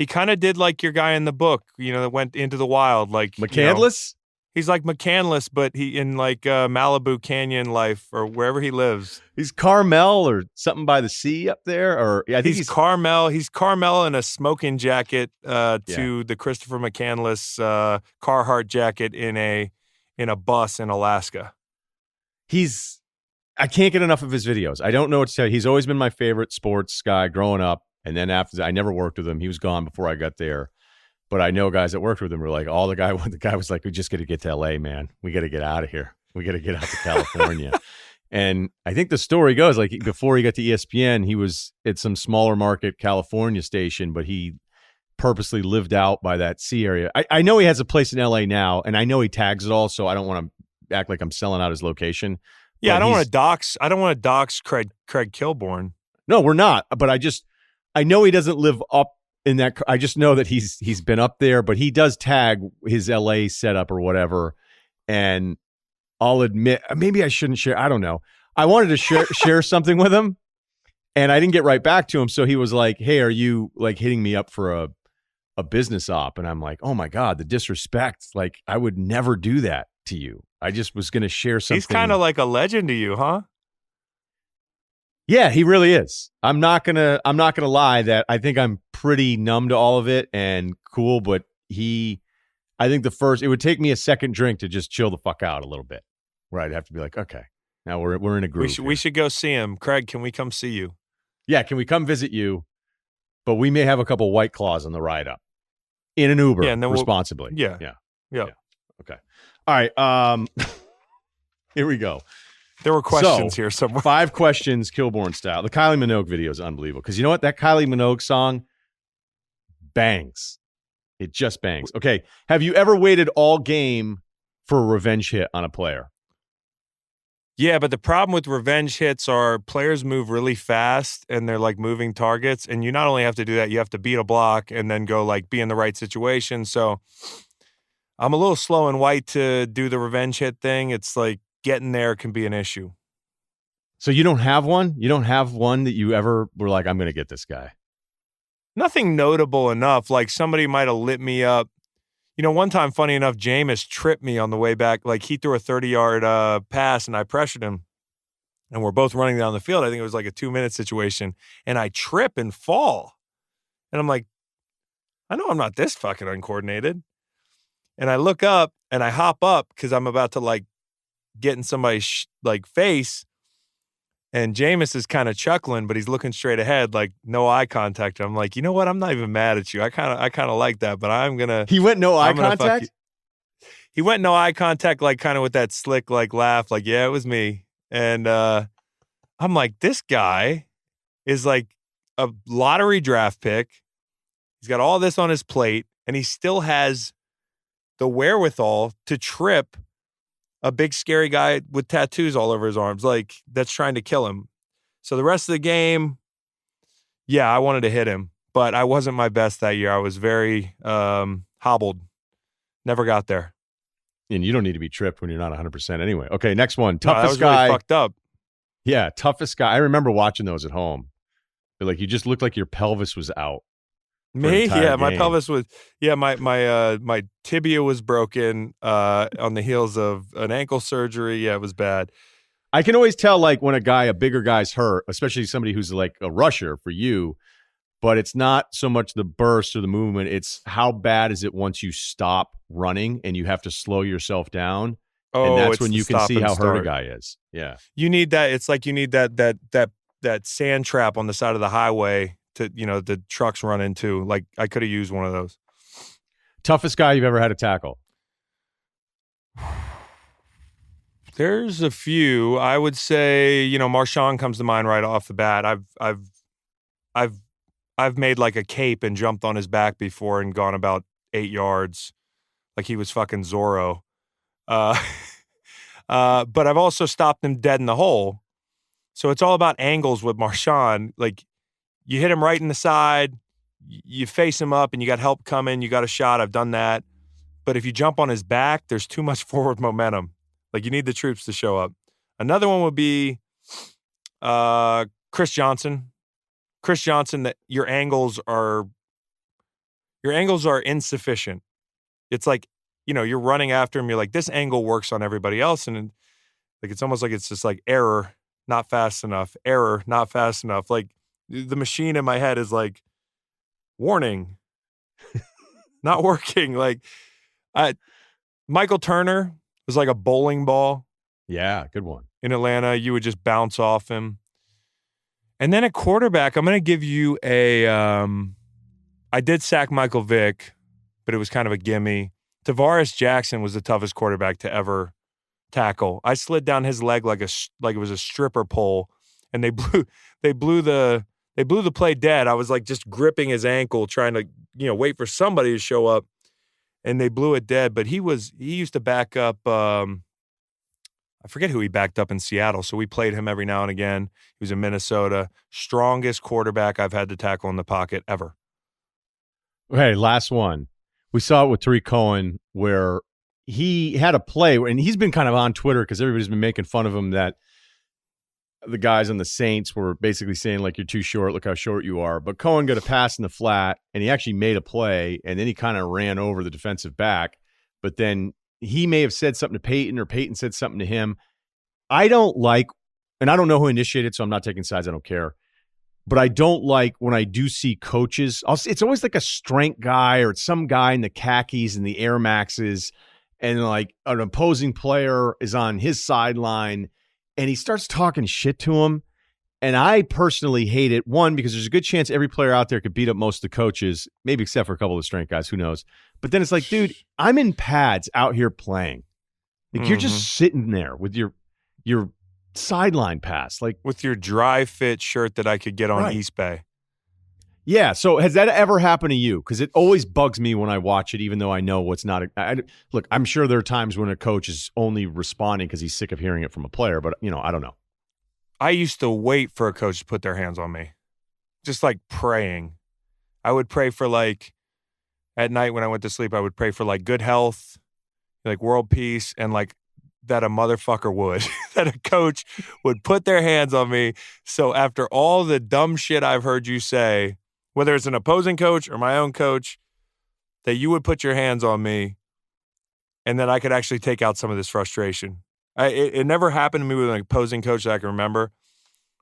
kind of did like your guy in the book, that went into the wild, like McCandless. He's like McCandless, but he in like Malibu Canyon life or wherever he lives. He's Carmel or something by the sea up there, or I think he's Carmel. He's Carmel in a smoking jacket to the Christopher McCandless Carhartt jacket in a bus in Alaska. I can't get enough of his videos. I don't know what to tell you. He's always been my favorite sports guy growing up. And then after that, I never worked with him. He was gone before I got there. But I know guys that worked with him were like, the guy was like, we just got to get to LA, man. We got to get out of here. We got to get out to California. And I think the story goes, like, before he got to ESPN, he was at some smaller market California station, but he purposely lived out by that sea area. I know he has a place in LA now, and I know he tags it all, so I don't want to act like I'm selling out his location. Yeah, I don't want to dox Craig Kilborn. No, we're not. But I know he doesn't live up in that. I just know that he's been up there, but he does tag his LA setup or whatever. And I'll admit, maybe I shouldn't share. I don't know. I wanted to share something with him, and I didn't get right back to him. So he was like, "Hey, are you like hitting me up for a business op?" And I'm like, "Oh my God, the disrespect! Like, I would never do that to you. I just was going to share something." He's kind of like a legend to you, huh? Yeah, he really is. I'm not gonna lie that I think I'm pretty numb to all of it and cool, but I think it would take me a second drink to just chill the fuck out a little bit, where I'd have to be like, okay, now we're in a group. We should go see him. Craig, can we come see you? Yeah, can we come visit you? But we may have a couple White Claws on the ride up in an Uber, and then responsibly. Yeah. Okay. All right. Here we go. There were questions here somewhere. 5 questions, Kilborn style. The Kylie Minogue video is unbelievable because you know what? That Kylie Minogue song bangs. It just bangs. Okay. Have you ever waited all game for a revenge hit on a player? Yeah, but the problem with revenge hits are players move really fast and they're like moving targets. And you not only have to do that, you have to beat a block and then go like be in the right situation. So I'm a little slow and white to do the revenge hit thing. It's like getting there can be an issue. So you don't have one? You don't have one that you ever were like, I'm going to get this guy? Nothing notable enough. Like somebody might have lit me up. One time, funny enough, Jameis tripped me on the way back. Like he threw a 30-yard pass and I pressured him. And we're both running down the field. I think it was like a 2-minute situation. And I trip and fall. And I'm like, I know I'm not this fucking uncoordinated. And I look up and I hop up because I'm about to like get in somebody's face. And Jameis is kind of chuckling, but he's looking straight ahead, like no eye contact. I'm like, you know what? I'm not even mad at you. I kind of like that, but I'm gonna. He went no eye contact. He went no eye contact, like kind of with that slick like laugh, like yeah, it was me. And I'm like, this guy is like a lottery draft pick. He's got all this on his plate, and he still has the wherewithal to trip a big scary guy with tattoos all over his arms, like that's trying to kill him. So the rest of the game, yeah, I wanted to hit him, but I wasn't my best that year. I was very hobbled. Never got there. And you don't need to be tripped when you're not 100% anyway. Okay, next one. Toughest that was guy. Really fucked up. Yeah, toughest guy. I remember watching those at home. But like you just looked like your pelvis was out. Me? Yeah, my pelvis was. Yeah, my tibia was broken on the heels of an ankle surgery. Yeah, it was bad. I can always tell like when a bigger guy's hurt, especially somebody who's like a rusher for you. But it's not so much the burst or the movement. It's how bad is it once you stop running and you have to slow yourself down. Oh, and that's when you can see how hurt a guy is. Yeah, you need that. It's like you need that sand trap on the side of the highway. To the trucks run into. Like I could have used one of those. Toughest guy you've ever had to tackle? There's a few. I would say Marshawn comes to mind right off the bat. I've I've made like a cape and jumped on his back before and gone about 8 yards like he was fucking Zorro. But I've also stopped him dead in the hole. So it's all about angles with Marshawn. Like, you hit him right in the side, you face him up, and you got help coming, you got a shot. I've done that. But if you jump on his back, there's too much forward momentum. Like, you need the troops to show up. Another one would be Chris Johnson. Chris Johnson, that your angles are insufficient. It's like, you're running after him. You're like, this angle works on everybody else. And like, it's almost like it's just like error, not fast enough. Error, not fast enough. Like, the machine in my head is like, warning, not working. Like, Michael Turner was like a bowling ball. Yeah, good one. In Atlanta, you would just bounce off him. And then at quarterback, I'm going to give you I did sack Michael Vick, but it was kind of a gimme. Tavares Jackson was the toughest quarterback to ever tackle. I slid down his leg like it was a stripper pole, and they blew the play dead. I was like just gripping his ankle, trying to wait for somebody to show up, and they blew it dead. But he used to back up. I forget who he backed up in Seattle, so we played him every now and again. He was in Minnesota. Strongest quarterback I've had to tackle in the pocket ever. Okay, last one. We saw it with Tariq Cohen where he had a play, and he's been kind of on Twitter because everybody's been making fun of him that the guys on the Saints were basically saying, like, you're too short, look how short you are. But Cohen got a pass in the flat, and he actually made a play, and then he kind of ran over the defensive back. But then he may have said something to Peyton, or Peyton said something to him. I don't like, and I don't know who initiated, so I'm not taking sides, I don't care. But I don't like when I do see coaches, it's always like a strength guy or it's some guy in the khakis and the Air Maxes, and like an opposing player is on his sideline and he starts talking shit to him. And I personally hate it. One, because there's a good chance every player out there could beat up most of the coaches, maybe except for a couple of strength guys, who knows. But then it's like, dude, I'm in pads out here playing. Like, you're just sitting there with your sideline pass, like with your dry fit shirt that I could get on East Bay. Yeah. So has that ever happened to you? Because it always bugs me when I watch it, even though I know what's not. Look, I'm sure there are times when a coach is only responding because he's sick of hearing it from a player, but I don't know. I used to wait for a coach to put their hands on me, just like praying. I would pray for, like, at night when I went to sleep, I would pray for like good health, like world peace, and like that a motherfucker would, that a coach would put their hands on me. So after all the dumb shit I've heard you say, whether it's an opposing coach or my own coach, that you would put your hands on me and that I could actually take out some of this frustration. It never happened to me with an opposing coach that I can remember.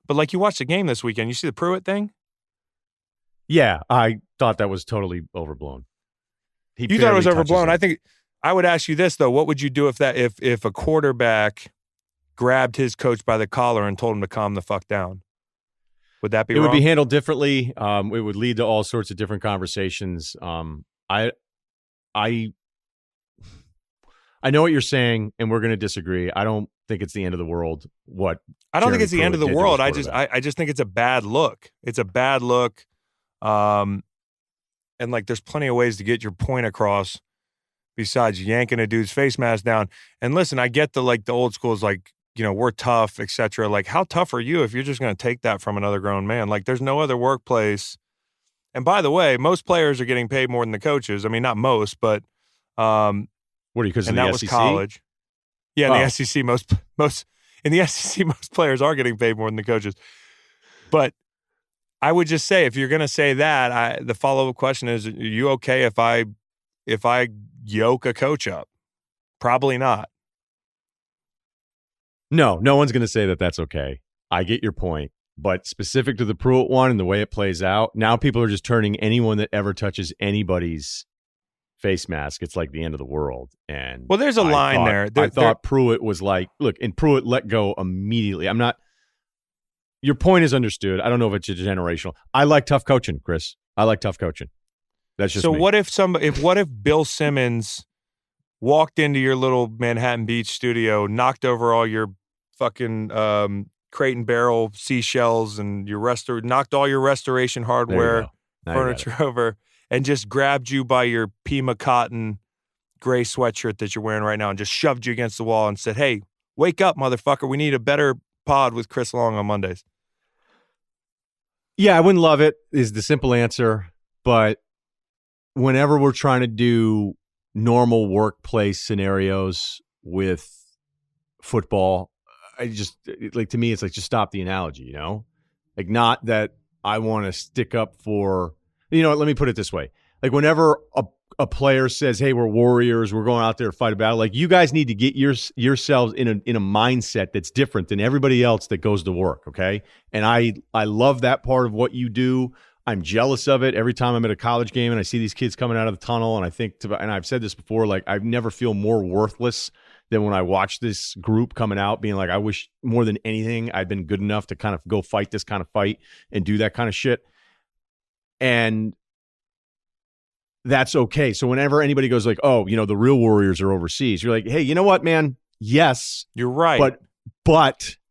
But like, you watched the game this weekend, you see the Pruitt thing? Yeah, I thought that was totally overblown. You thought it was overblown. I think I would ask you this, though. What would you do if a quarterback grabbed his coach by the collar and told him to calm the fuck down? Would that be wrong? It would be handled differently. It would lead to all sorts of different conversations. I know what you're saying, and we're going to disagree. I don't think it's the end of the world. I don't think it's the end of the world. I just think it's a bad look. It's a bad look. And like, there's plenty of ways to get your point across besides yanking a dude's face mask down. And listen, I get the old school is like, we're tough, etc. Like, how tough are you if you're just going to take that from another grown man? Like, there's no other workplace. And by the way, most players are getting paid more than the coaches. I mean, not most, but what are you? Because and of that the was SEC? college. Yeah, in the SEC, most in the SEC, most players are getting paid more than the coaches. But I would just say, if you're going to say that, the follow-up question is, are you okay if I yoke a coach up? Probably not. No one's going to say that that's okay. I get your point. But specific to the Pruitt one and the way it plays out, now people are just turning anyone that ever touches anybody's face mask, it's like the end of the world. And well, there's a line there. I thought Pruitt was like, look, and Pruitt let go immediately. Your point is understood. I don't know if it's generational. I like tough coaching, Chris. I like tough coaching. That's just so. Me. What if Bill Simmons walked into your little Manhattan Beach studio, knocked over all your fucking Crate and Barrel seashells and your knocked all your restoration hardware furniture over and just grabbed you by your Pima cotton gray sweatshirt that you're wearing right now and just shoved you against the wall and said, "Hey, wake up, motherfucker. We need a better pod with Chris Long on Mondays." Yeah, I wouldn't love it is the simple answer. But whenever we're trying to do normal workplace scenarios with football, to me, it's like, just stop the analogy, you know? Like, not that I want to stick up for, let me put it this way. Like, whenever a player says, "Hey, we're warriors, we're going out there to fight a battle," like, you guys need to get yourselves in a mindset that's different than everybody else that goes to work, okay? And I love that part of what you do. I'm jealous of it every time I'm at a college game and I see these kids coming out of the tunnel, and I think, and I've said this before, like, I never feel more worthless than when I watch this group coming out being like, I wish more than anything I'd been good enough to kind of go fight this kind of fight and do that kind of shit. And that's okay. So whenever anybody goes like, "Oh, the real warriors are overseas," you're like, "Hey, you know what, man? Yes, you're right. But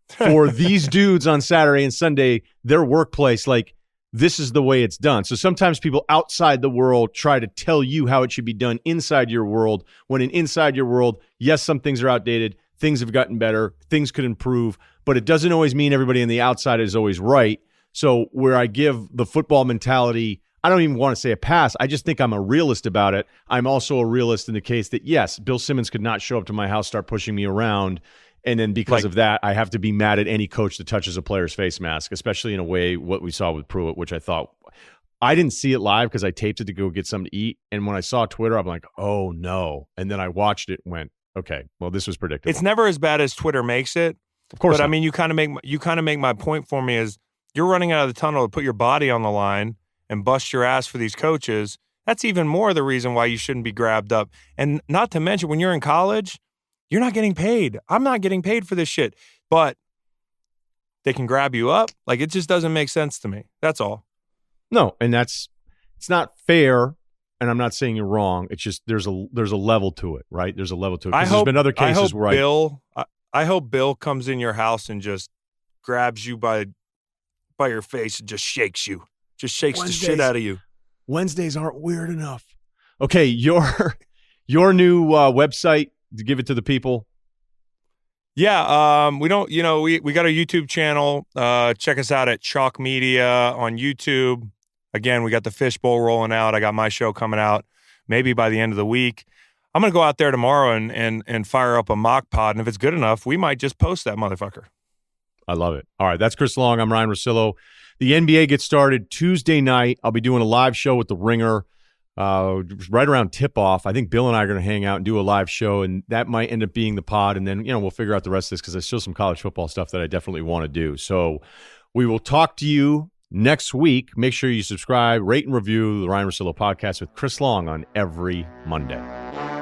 for these dudes on Saturday and Sunday, their workplace, like, this is the way it's done." So sometimes people outside the world try to tell you how it should be done inside your world, when inside your world, yes, some things are outdated, things have gotten better, things could improve, but it doesn't always mean everybody on the outside is always right. So where I give the football mentality, I don't even want to say a pass. I just think I'm a realist about it. I'm also a realist in the case that, yes, Bill Simmons could not show up to my house, start pushing me around, and then because of that, I have to be mad at any coach that touches a player's face mask, especially in a way what we saw with Pruitt, which I thought, I didn't see it live because I taped it to go get something to eat. And when I saw Twitter, I'm like, oh no. And then I watched it and went, okay, well, this was predictable. It's never as bad as Twitter makes it. Of course. But not. I mean, you kind of make my point for me is you're running out of the tunnel to put your body on the line and bust your ass for these coaches. That's even more the reason why you shouldn't be grabbed up. And not to mention, when you're in college, you're not getting paid. I'm not getting paid for this shit. But they can grab you up. Like, it just doesn't make sense to me. That's all. No, and it's not fair, and I'm not saying you're wrong. It's just there's a level to it, right? There's a level to it. There's been other cases where I hope Bill comes in your house and just grabs you by your face and just shakes you. Just shakes the shit out of you. Wednesdays aren't weird enough. Okay, your new website, to give it to the people. Yeah, we got our YouTube channel. Check us out at Chalk Media on YouTube. Again, we got the Fishbowl rolling out. I got my show coming out maybe by the end of the week. I'm going to go out there tomorrow and fire up a mock pod, and if it's good enough, we might just post that motherfucker. I love it. All right, that's Chris Long. I'm Ryen Russillo. The NBA gets started Tuesday night. I'll be doing a live show with The Ringer right around tip-off. I think Bill and I are going to hang out and do a live show, and that might end up being the pod, and then we'll figure out the rest of this because there's still some college football stuff that I definitely want to do. So we will talk to you next week. Make sure you subscribe, rate, and review the Ryen Russillo podcast with Chris Long on every Monday.